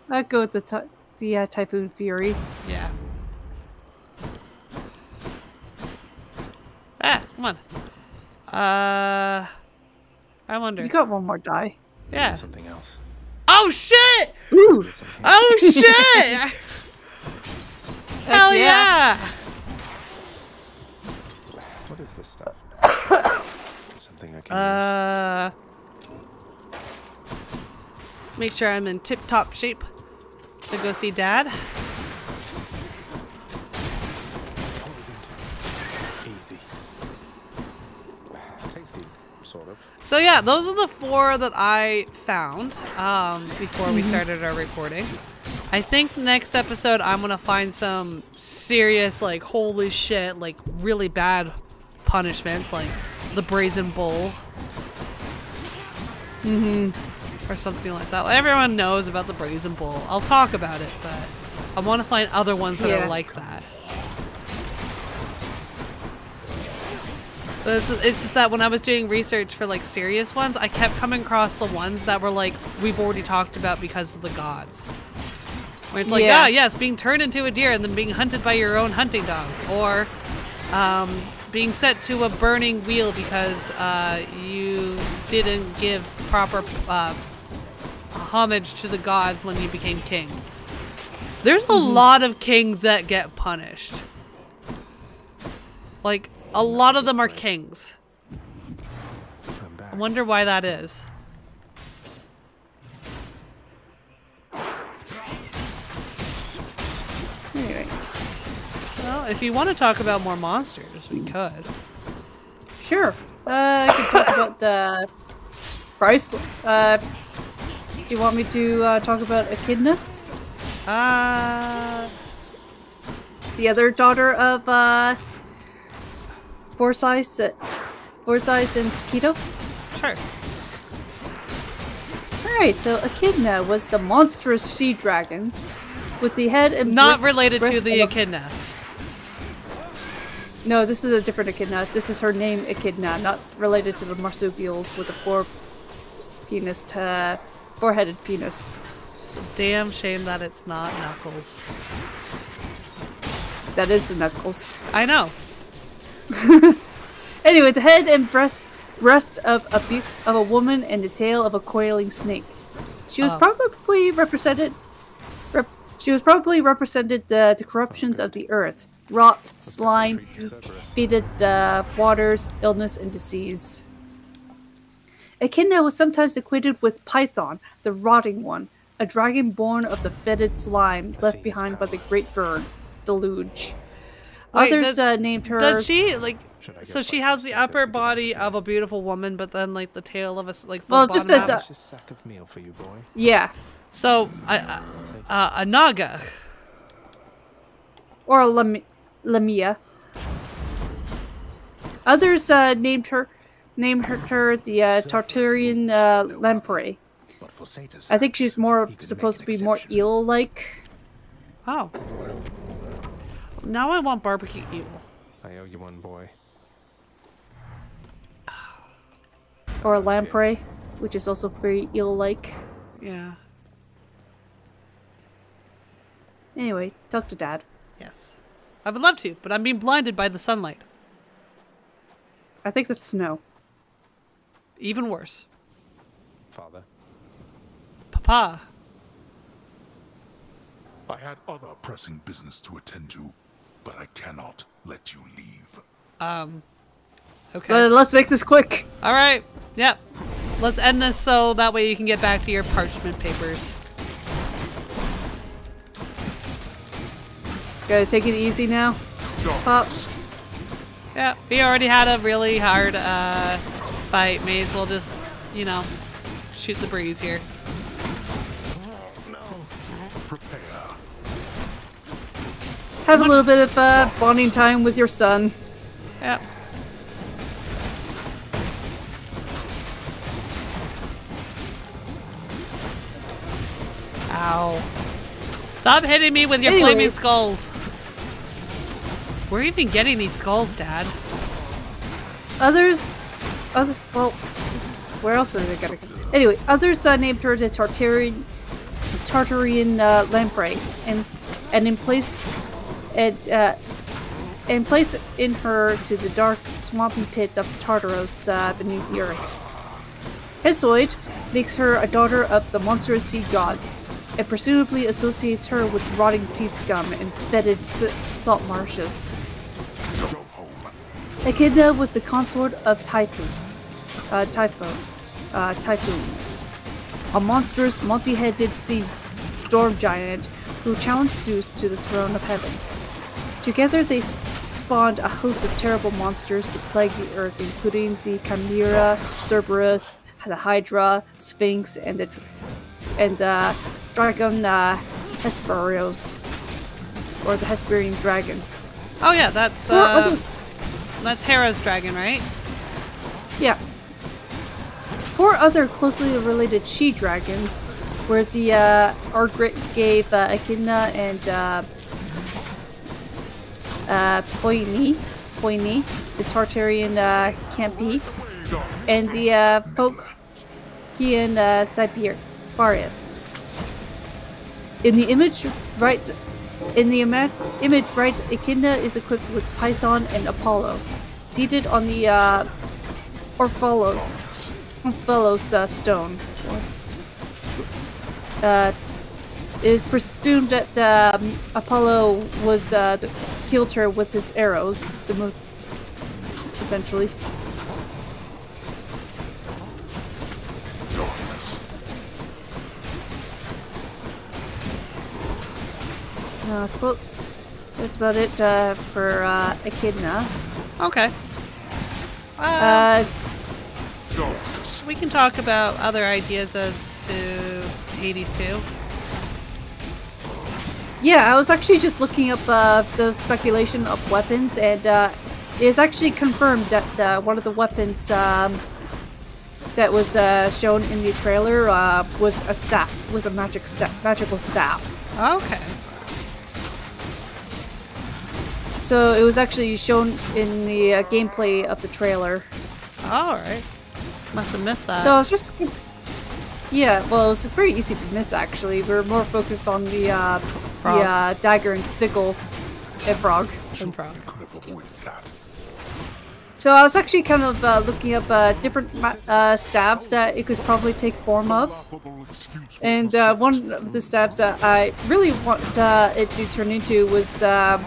I'd go with the Typhoon Fury. Yeah. Come on. I wonder. You got one more die. Yeah. Something else. Oh shit! Ooh. Oh shit! Hell yeah! What is this stuff? Something I can use. Make sure I'm in tip-top shape to go see Dad. Easy. Tasty, sort of. So yeah, those are the 4 that I found before we started our recording. I think next episode I'm gonna find some serious, like, holy shit, like really bad punishments, like the Brazen Bull. Or something like that. Everyone knows about the Brazen Bull. I'll talk about it, but I want to find other ones that are like that. But it's just that when I was doing research for like serious ones, I kept coming across the ones that were like, we've already talked about because of the gods. Where it's like, yes, being turned into a deer and then being hunted by your own hunting dogs. Or being set to a burning wheel because you didn't give proper homage to the gods when you became king. There's a lot of kings that get punished. Like, a lot of them are kings. I wonder why that is. Anyway. Well, if you want to talk about more monsters, we could. Sure. I could talk about Bryce. Do you want me to talk about Echidna? The other daughter of Forsyth and Keto? Sure. Alright, so Echidna was the monstrous sea dragon with the head and not related to the Echidna. No, this is a different Echidna. This is her name, Echidna, not related to the marsupials with the four-headed penis. It's a damn shame that it's not Knuckles. That is the Knuckles. I know. Anyway, the head and breast of a woman and the tail of a coiling snake. She was probably represented. She was probably represented the corruptions of the earth: rot, slime, fetid waters, illness, and disease. Echidna was sometimes equated with Python, the rotting one, a dragon born of the fetid slime left behind by the great bird, Deluge. Wait, Others named her. Does she like? So she has the upper body of a beautiful woman, but then like the tail of a like. The Well, it just says a sack of meal for you, boy. Yeah. So a Naga. Or a Lamia. Others named her the Tartarian lamprey. I think she's supposed to be more eel-like. Oh. Now I want barbecue eel. I owe you one, boy. Or a lamprey, which is also very eel-like. Yeah. Anyway, talk to Dad. Yes. I would love to, but I'm being blinded by the sunlight. I think that's snow. Even worse. Father. Papa. I had other pressing business to attend to, but I cannot let you leave. Okay. Let's make this quick. All right. Yep. Let's end this so that way you can get back to your parchment papers. Gotta take it easy now, Pops. Yeah, we already had a really hard fight. May as well just, you know, shoot the breeze here. Prepare. Have a little bit of bonding time with your son. Yeah. Ow. Stop hitting me with your flaming skulls. Where are you even getting these skulls, Dad? Well, where else are they gonna go? Anyway, others named her the Tartarian lamprey, and in place, and place in her to the dark, swampy pit of Tartaros beneath the earth. Hesiod makes her a daughter of the monstrous sea gods, and presumably associates her with rotting sea scum and fetid salt marshes. Echidna was the consort of Typhus, Typhoons, a monstrous, multi-headed sea storm giant who challenged Zeus to the throne of heaven. Together they spawned a host of terrible monsters to plague the earth, including the Chimera, Cerberus, the Hydra, Sphinx, and the dragon Hesperios, or the Hesperian dragon. Oh yeah, that's Hera's dragon, right? Yeah. 4 other closely related she-dragons were the Argave Echidna and Poini, the Tartarian Campi, and the Phocian Sibarius. In the image right, Echidna is equipped with Python and Apollo, seated on the Orpheus stone. It is presumed that Apollo was killed her with his arrows, essentially. Quotes. That's about it for Echidna. Okay. We can talk about other ideas as to Hades too. Yeah, I was actually just looking up the speculation of weapons, and it's actually confirmed that one of the weapons that was shown in the trailer was a staff, was a magical staff. Okay. So it was actually shown in the gameplay of the trailer. Alright. Must have missed that. So I was just... Yeah, well, it was pretty easy to miss, actually. We were more focused on the dagger and sickle and frog. So I was actually kind of looking up different stabs that it could probably take form of. And one of the stabs that I really want it to turn into was the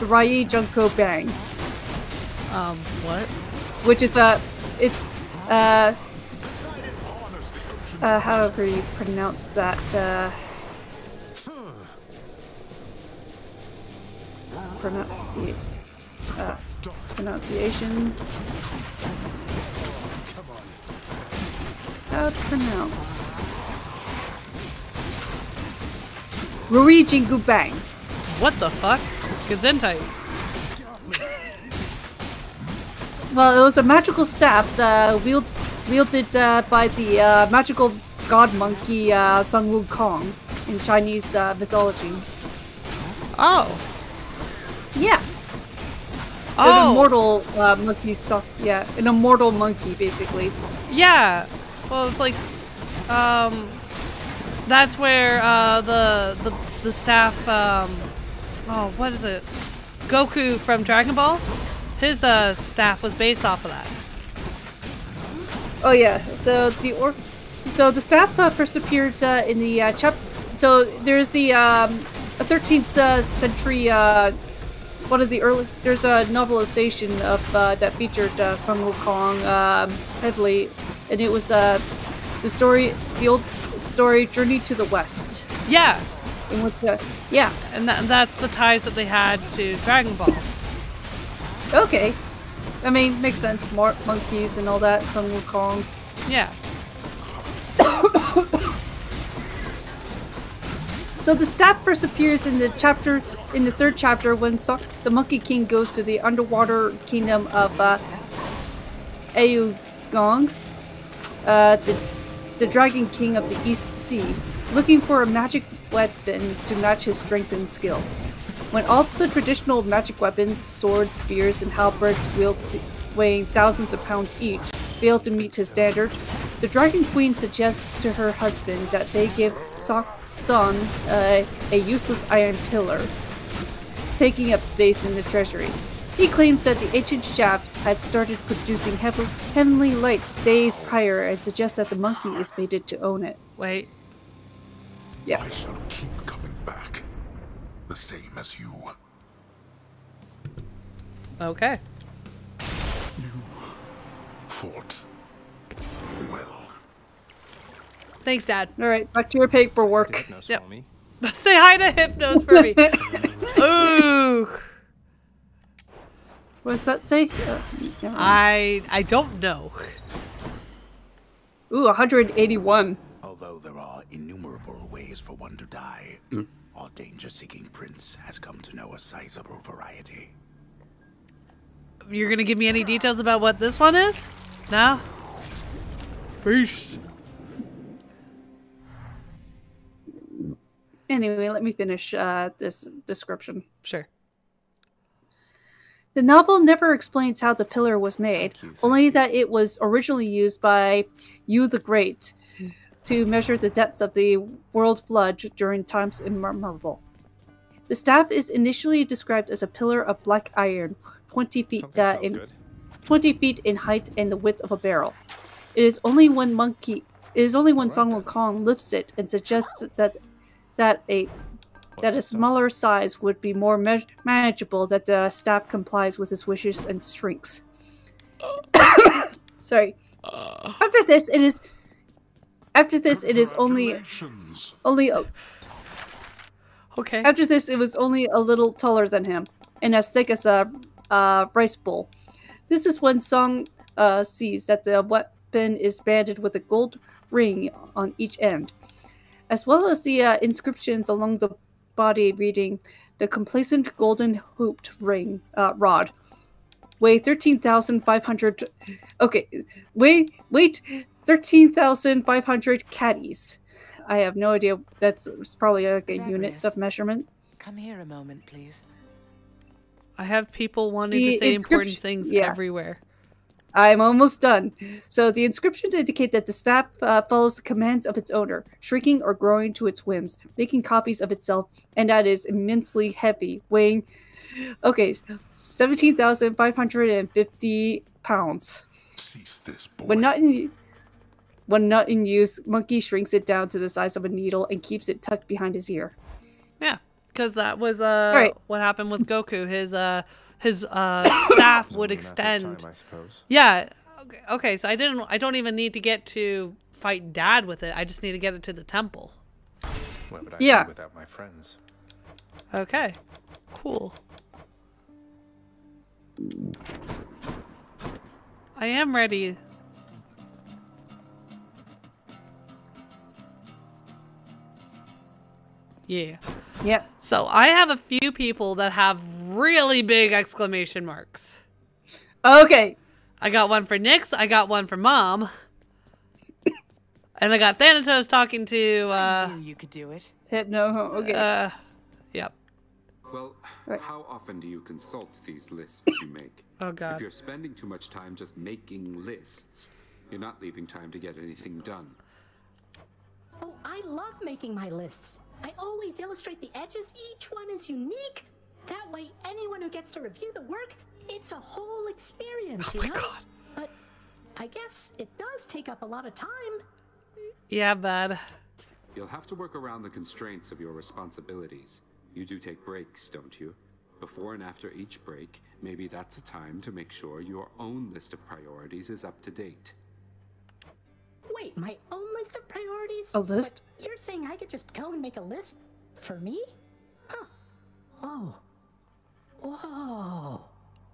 Rai Junko Bang. What? Which is however you pronounce that, pronunciation. How to pronounce? Rui Jingu Bang. What the fuck? Gesundheit. Well, it was a magical staff wielded by the magical god monkey Sun Wukong in Chinese mythology. Oh. Yeah. Oh. An immortal monkey. Yeah, an immortal monkey, basically. Yeah. Well, it's like, that's where the staff. Oh, what is it? Goku from Dragon Ball. His staff was based off of that. Oh yeah. So the staff first appeared in the So there's the a 13th century. One of the early. There's a novelization of that featured Sun Wukong heavily, and it was the old story Journey to the West. Yeah. In which, yeah. And that's the ties that they had to Dragon Ball. Okay. I mean, makes sense. More monkeys and all that. Sun Wukong. Yeah. So the staff first appears in the 3rd chapter when the Monkey King goes to the underwater kingdom of Aogong, the Dragon King of the East Sea, looking for a magic weapon to match his strength and skill. When all the traditional magic weapons, swords, spears, and halberds weighing thousands of pounds each, fail to meet his standard, the Dragon Queen suggests to her husband that they give Son a useless iron pillar, taking up space in the treasury. He claims that the ancient shaft had started producing heavenly light days prior and suggests that the monkey is fated to own it. Wait. Yeah. I shall keep coming back. The same as you. Okay. You fought well. Thanks, Dad. All right, back to your paperwork. Yep. Say hi to Hypnos for me. Ooh. What's that say? I don't know. Ooh, 181. Although there are innumerable ways for one to die, our danger-seeking prince has come to know a sizable variety. You're gonna give me any details about what this one is? No? Peace. Anyway, let me finish this description. Sure. The novel never explains how the pillar was made, only that it was originally used by Yu the Great to measure the depths of the world flood during times immemorable. The staff is initially described as a pillar of black iron, 20 feet in height and the width of a barrel. It is only when Song Wukong lifts it and suggests that a smaller size would be more manageable that the staff complies with his wishes and shrinks. Sorry. After this, it is only okay. After this, it was only a little taller than him and as thick as a rice bowl. This is when Song sees that the weapon is banded with a gold ring on each end, as well as the inscriptions along the body reading "The complacent golden hooped ring rod. Weigh 13,500. Okay, wait, 13,500 caddies." I have no idea. That's probably like a unit of measurement. Come here a moment, please. I have people wanting to say important things everywhere. I'm almost done. So the inscriptions indicate that the staff follows the commands of its owner, shrinking or growing to its whims, making copies of itself, and that is immensely heavy, weighing, 17,550 pounds. Cease this, boy. When not in use, Monkey shrinks it down to the size of a needle and keeps it tucked behind his ear. Yeah, because that was what happened with Goku. His staff would extend. Time, I suppose. Yeah. Okay. So I don't even need to get to fight Dad with it. I just need to get it to the temple. What would I do without my friends? Okay. Cool. I am ready. Yeah. Yep. So I have a few people that have really big exclamation marks. Okay. I got one for Nyx. I got one for Mom. And I got Thanatos talking to I knew you could do it. Hypno. Okay. Yep. Well, how often do you consult these lists you make? Oh God. If you're spending too much time just making lists, you're not leaving time to get anything done. Oh, I love making my lists. I always illustrate the edges. Each one is unique. That way, anyone who gets to review the work, it's a whole experience, you know? God. But I guess it does take up a lot of time. Yeah, bud. You'll have to work around the constraints of your responsibilities. You do take breaks, don't you? Before and after each break, maybe that's a time to make sure your own list of priorities is up to date. Wait, my own list of priorities? A list? But you're saying I could just go and make a list for me? Huh. Oh. Whoa.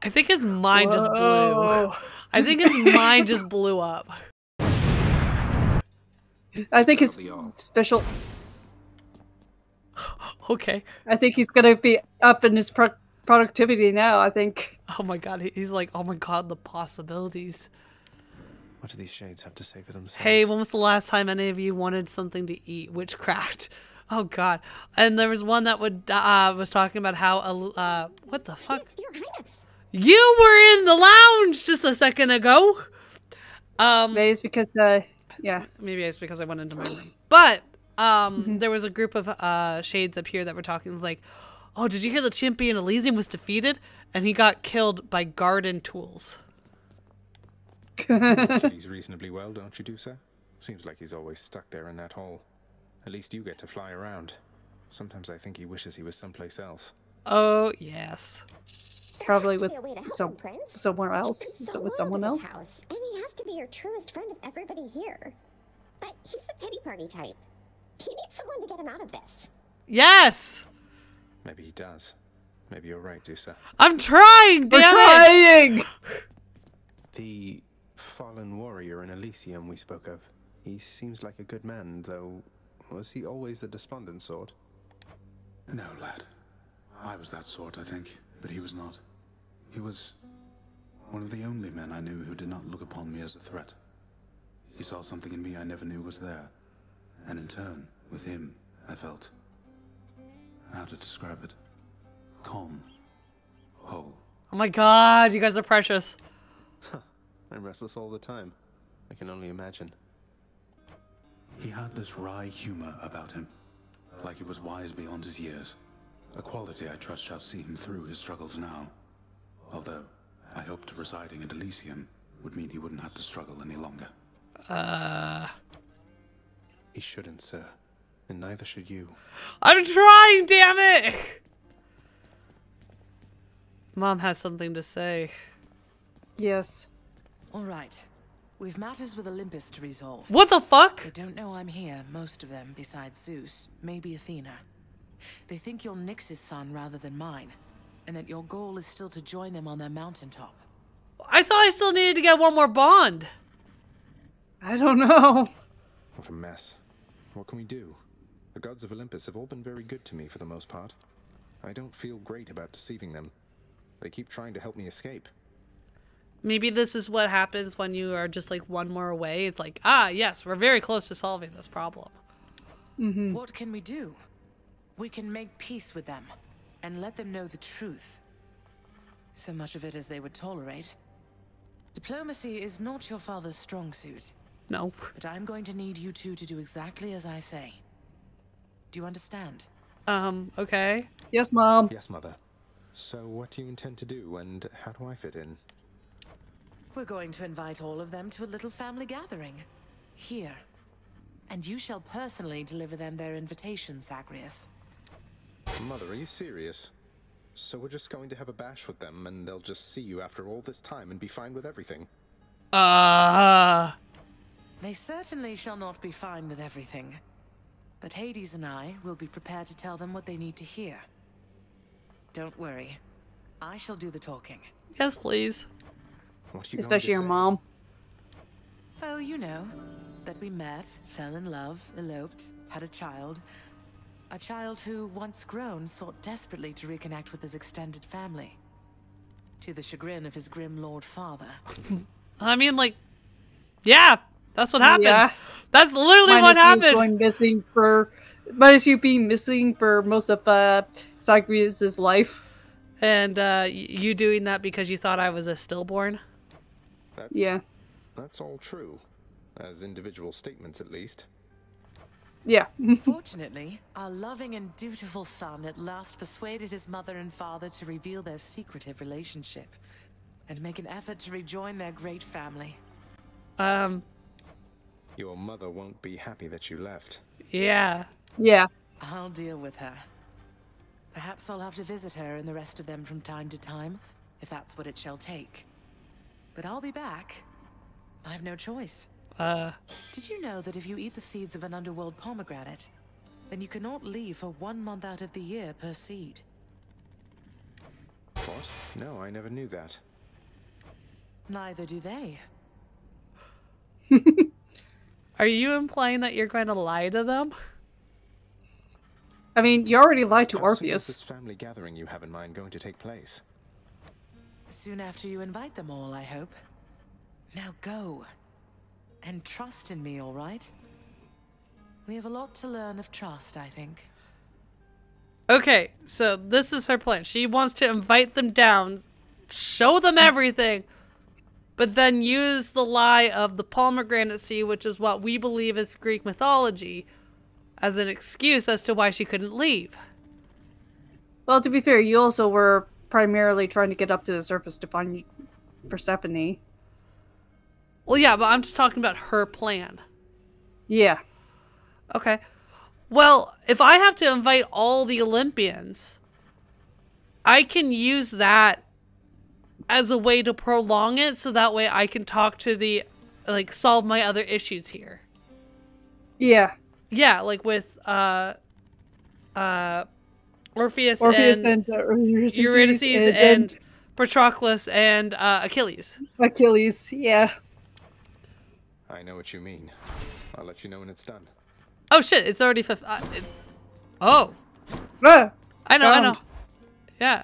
I think his mind just blew. I think his mind just blew up. I think his special... Okay. I think he's gonna be up in his productivity now, I think. Oh my God, he's like, oh my God, the possibilities. What do these shades have to say for themselves? Hey, when was the last time any of you wanted something to eat? Witchcraft. Oh God. And there was one that was talking about how what the fuck? Your Highness. You were in the lounge just a second ago. Maybe it's because yeah. Maybe it's because I went into my room. But there was a group of shades up here that were talking. It was like, Oh, did you hear the champion Elysium was defeated? And he got killed by garden tools. He's reasonably well, don't you, Dusa? Seems like he's always stuck there in that hole. At least you get to fly around. Sometimes I think he wishes he was someplace else. Oh, yes. Probably There with has to be a way to help some him, Prince. somewhere else. He's been So with loyal someone to this else. house, and he has to be your truest friend of everybody here. But he's the pity party type. He needs someone to get him out of this. Yes! Maybe he does. Maybe you're right, Dusa. I'm trying, damn trying! The fallen warrior in Elysium we spoke of. He seems like a good man, though. Was he always the despondent sort? No, lad. I was that sort, I think, but he was not. He was one of the only men I knew who did not look upon me as a threat. He saw something in me I never knew was there, and in turn, with him, I felt... how to describe it? Calm. Whole. Oh my god, you guys are precious. I'm restless all the time. I can only imagine. He had this wry humor about him, like he was wise beyond his years. A quality I trust shall see him through his struggles now. Although, I hoped residing in Elysium would mean he wouldn't have to struggle any longer. He shouldn't, sir. And neither should you. I'm trying, damn it! Mom has something to say. Yes. All right. We've matters with Olympus to resolve. What the fuck? They don't know I'm here, most of them, besides Zeus, maybe Athena. They think you're Nyx's son rather than mine, and that your goal is still to join them on their mountaintop. I thought I still needed to get one more bond. I don't know. What a mess. What can we do? The gods of Olympus have all been very good to me for the most part. I don't feel great about deceiving them. They keep trying to help me escape. Maybe this is what happens when you are just like one more away. It's like, ah, yes, we're very close to solving this problem. Mm-hmm. What can we do? We can make peace with them and let them know the truth. So much of it as they would tolerate. Diplomacy is not your father's strong suit. No. But I'm going to need you two to do exactly as I say. Do you understand? Okay. Yes, Mom. Yes, Mother. So what do you intend to do, and how do I fit in? We're going to invite all of them to a little family gathering. Here. And you shall personally deliver them their invitation, Zagreus. Mother, are you serious? So we're just going to have a bash with them, and they'll just see you after all this time and be fine with everything? They certainly shall not be fine with everything. But Hades and I will be prepared to tell them what they need to hear. Don't worry. I shall do the talking. Yes, please. What are you Especially your mom. Oh, you know. That we met, fell in love, eloped, had a child. A child who, once grown, sought desperately to reconnect with his extended family. To the chagrin of his grim lord father. I mean, like, yeah, that's what happened. Yeah. That's literally Minus what you happened. going missing for, minus you being missing for most of Zagreus' life. And you doing that because you thought I was a stillborn? That's all true. As individual statements, at least. Yeah. Fortunately, our loving and dutiful son at last persuaded his mother and father to reveal their secretive relationship and make an effort to rejoin their great family. Your mother won't be happy that you left. Yeah. Yeah. I'll deal with her. Perhaps I'll have to visit her and the rest of them from time to time, if that's what it shall take. But I'll be back. I have no choice. Did you know that if you eat the seeds of an underworld pomegranate, then you cannot leave for 1 month out of the year per seed? What? No, I never knew that. Neither do they. Are you implying that you're going to lie to them? I mean, you already lied to How soon is Orpheus. this family gathering you have in mind going to take place? Soon after you invite them all, I hope. Now go. And trust in me, all right? We have a lot to learn of trust, I think. Okay, so this is her plan. She wants to invite them down, show them everything, but then use the lie of the pomegranate seed, which is what we believe is Greek mythology, as an excuse as to why she couldn't leave. Well, to be fair, you also were primarily trying to get up to the surface to find Persephone. Well, yeah, but I'm just talking about her plan. Yeah. Okay. Well, if I have to invite all the Olympians, I can use that as a way to prolong it so that way I can talk to the, like, solve my other issues here. Yeah. Yeah, like with, Orpheus and Eurydice and Patroclus and Achilles. Achilles, yeah. I know what you mean. I'll let you know when it's done. Oh shit! It's already it's. Oh. I know. Yeah.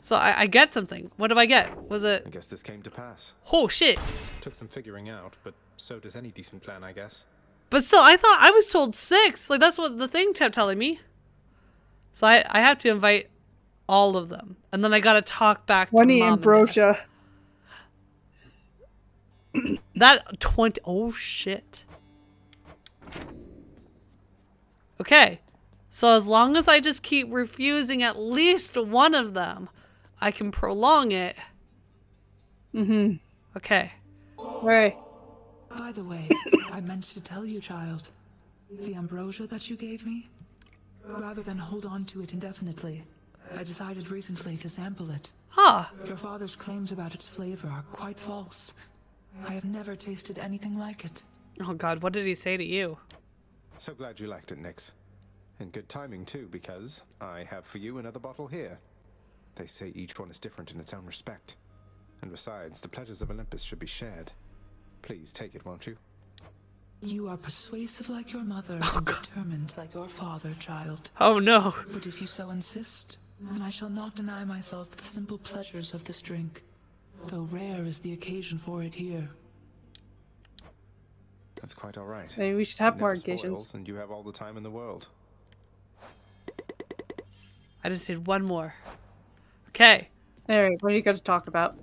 So I get something. What did I get? Was it? I guess this came to pass. Oh shit! Took some figuring out, but so does any decent plan, I guess. But still, I thought I was told 6. Like that's what the thing kept telling me. So I have to invite all of them, and then I gotta talk back to Mom Ambrosia. That 20. Oh shit. Okay. So as long as I just keep refusing at least one of them, I can prolong it. Mm-hmm. Okay. Right. By the way, I meant to tell you, child. The ambrosia that you gave me, rather than hold on to it indefinitely, I decided recently to sample it. Ah. Your father's claims about its flavor are quite false. I have never tasted anything like it. Oh god, what did he say to you? So glad you liked it, Nyx. And good timing too, because I have for you another bottle here. They say each one is different in its own respect. And besides, the pleasures of Olympus should be shared. Please take it, won't you? You are persuasive like your mother and determined like your father, child. Oh no. But if you so insist, then I shall not deny myself the simple pleasures of this drink, though rare is the occasion for it here. That's quite all right. Maybe we should have more occasions. And you have all the time in the world. I just need one more. Okay. Alright, what are you going to talk about?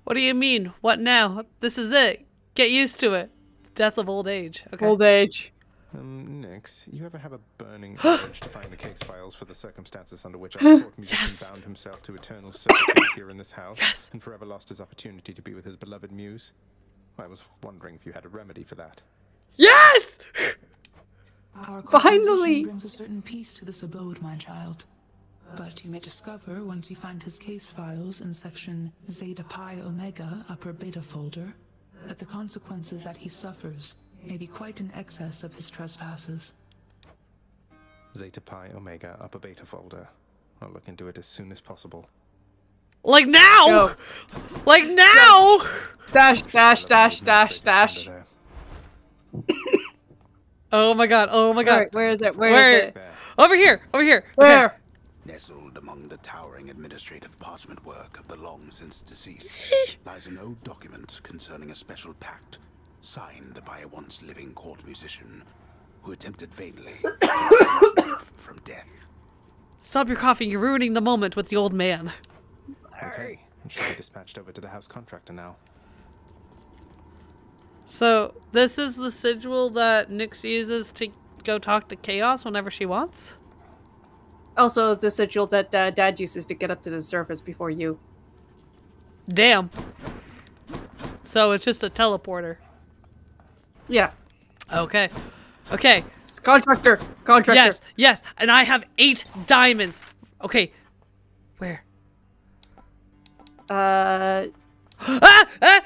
What do you mean? What now? This is it. Get used to it. Death of old age. Okay. Old age. Nyx, you ever have a burning urge to find the case files for the circumstances under which our court musician bound himself to eternal servitude here in this house and forever lost his opportunity to be with his beloved muse? I was wondering if you had a remedy for that. Yes! Our Finally! brings a certain peace to this abode, my child. But you may discover, once you find his case files in section Zeta Pi Omega upper beta folder, that the consequences that he suffers may be quite in excess of his trespasses. Zeta Pi Omega upper beta folder. I'll look into it as soon as possible. Like now! Go. Like now! Dash, dash, dash, dash, dash. Oh my god, oh my god. Where is it? Where is it? Over here, over here. Where? Okay. Nestled among the towering administrative parchment work of the long since deceased lies an old document concerning a special pact signed by a once living court musician who attempted vainly to protect his wife from death. Stop your coughing, you're ruining the moment with the old man. Okay, it should be dispatched over to the house contractor now. So, this is the sigil that Nyx uses to go talk to Chaos whenever she wants? Also, the sigil that Dad uses to get up to the surface before you. Damn. So, it's just a teleporter. Yeah. Okay. Okay. Contractor! Contractor! Yes, yes, and I have 8 diamonds. Okay. Where?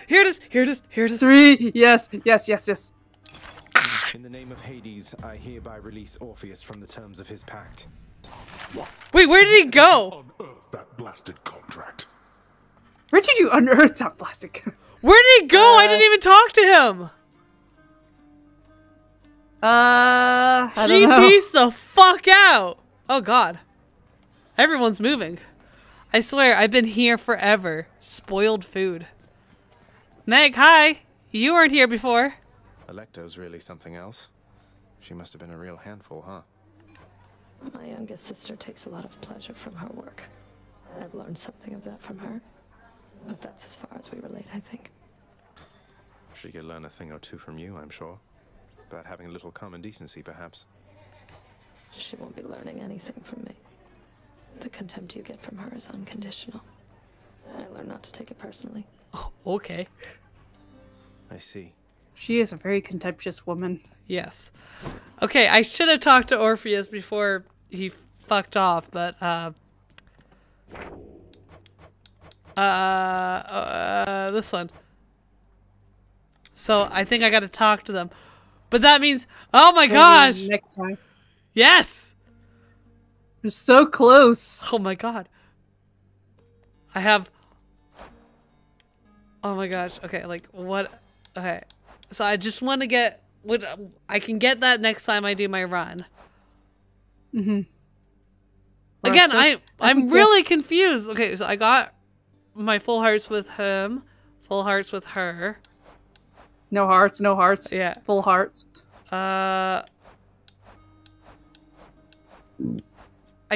Here it is, here it is, here it is. 3, yes, yes, yes, yes. In the name of Hades, I hereby release Orpheus from the terms of his pact. Wait, where did he go? Unearth that blasted contract. Where did you unearth that plastic? Where did he go? I didn't even talk to him. I don't know. He pieced the fuck out. Oh god. Everyone's moving. I swear, I've been here forever. Spoiled food. Meg, hi. You weren't here before. Alecto's really something else. She must have been a real handful, huh? My youngest sister takes a lot of pleasure from her work. I've learned something of that from her. But that's as far as we relate, I think. She could learn a thing or two from you, I'm sure. About having a little common decency, perhaps. She won't be learning anything from me. The contempt you get from her is unconditional. I learned not to take it personally. Oh, okay. I see. She is a very contemptuous woman. Yes. Okay, I should have talked to Orpheus before he fucked off, but this one. So I think I got to talk to them. But that means, oh my gosh. Next time. Yes. We're so close. Oh my god. I have, oh my gosh. Okay, like what? Okay. So I just want to get what I can get that next time I do my run. Mhm. Again, I'm really confused. Okay, so I got my full hearts with him, full hearts with her. No hearts, no hearts. Yeah. Full hearts. I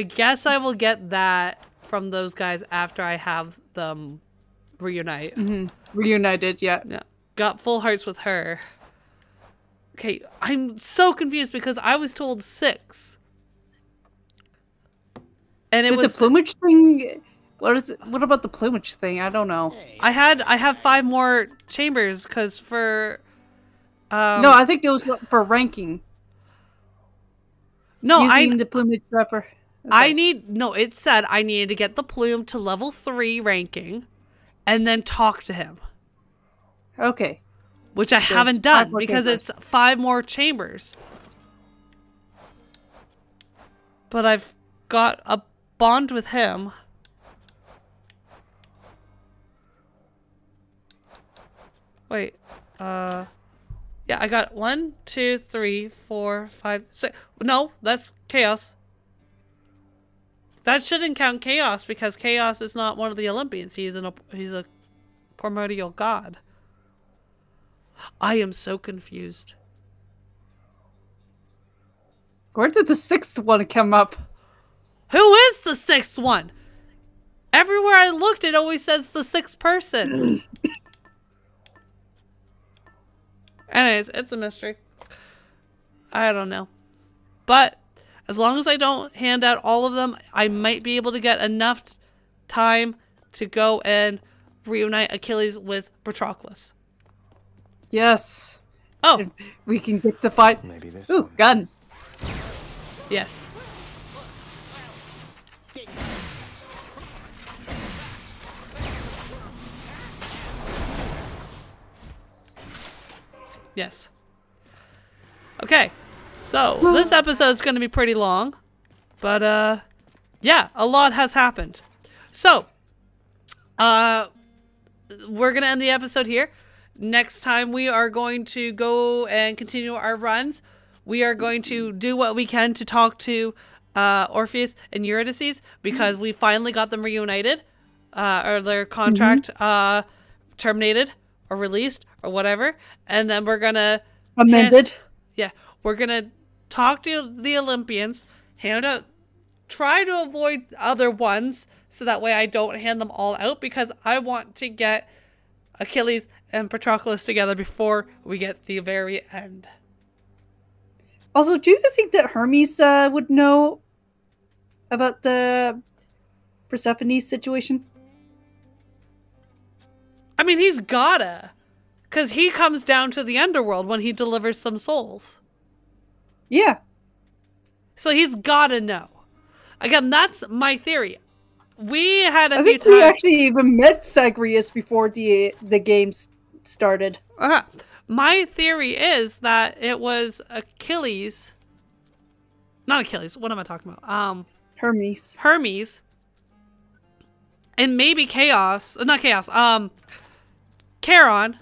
guess I will get that from those guys after I have them reunite. Reunited, yeah. Yeah. Got full hearts with her. Okay, I'm so confused because I was told 6. And it was the plumage thing. What about the plumage thing? I don't know. I have 5 more chambers because for no, I think it was for ranking. No, using the plumage pepper. It said I needed to get the plume to level 3 ranking and then talk to him. Okay. Which I haven't done because it's 5 more chambers. But I've got a bond with him. Wait, yeah, I got 1, 2, 3, 4, 5, 6. No, that's Chaos. That shouldn't count Chaos because Chaos is not one of the Olympians. He's a primordial god. I am so confused. Where did the 6th one come up? Who is the 6th one? Everywhere I looked, it always says the 6th person. Anyways, it's a mystery. I don't know. But as long as I don't hand out all of them, I might be able to get enough time to go and reunite Achilles with Patroclus. Yes. Oh. And we can get the fight. Maybe this Ooh, one. gun. Yes. Yes. Okay. So, this episode is going to be pretty long. But, yeah, a lot has happened. So, we're going to end the episode here. Next time we are going to go and continue our runs. We are going to do what we can to talk to Orpheus and Eurydice because we finally got them reunited. Or their contract terminated or released or whatever. And then we're going to... Amended. We're going to talk to the Olympians, try to avoid other ones so that way I don't hand them all out because I want to get Achilles and Patroclus together before we get the very end. Also, do you think that Hermes would know about the Persephone situation? I mean, he's gotta. Because he comes down to the underworld when he delivers some souls. Yeah. So he's gotta know. Again, that's my theory. We had a I few think times... we actually even met Zagreus before the games started. My theory is that it was Achilles. Not Achilles. What am I talking about? Hermes. And maybe Chaos. Not Chaos. Charon.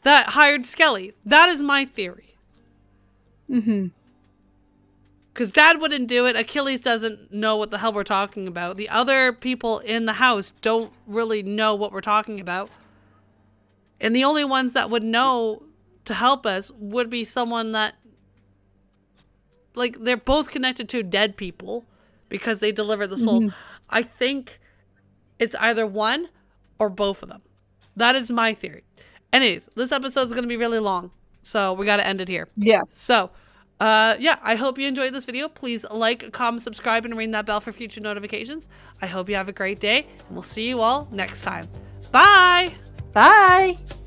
That hired Skelly. That is my theory. Because Dad wouldn't do it. Achilles doesn't know what the hell we're talking about. The other people in the house don't really know what we're talking about. And the only ones that would know to help us would be someone that... Like, they're both connected to dead people because they deliver the souls. I think it's either one or both of them. That is my theory. Anyways, this episode is going to be really long. So we got to end it here. Yes. So Yeah, I hope you enjoyed this video. Please like, comment, subscribe, and ring that bell for future notifications. I hope you have a great day, and we'll see you all next time. Bye! Bye!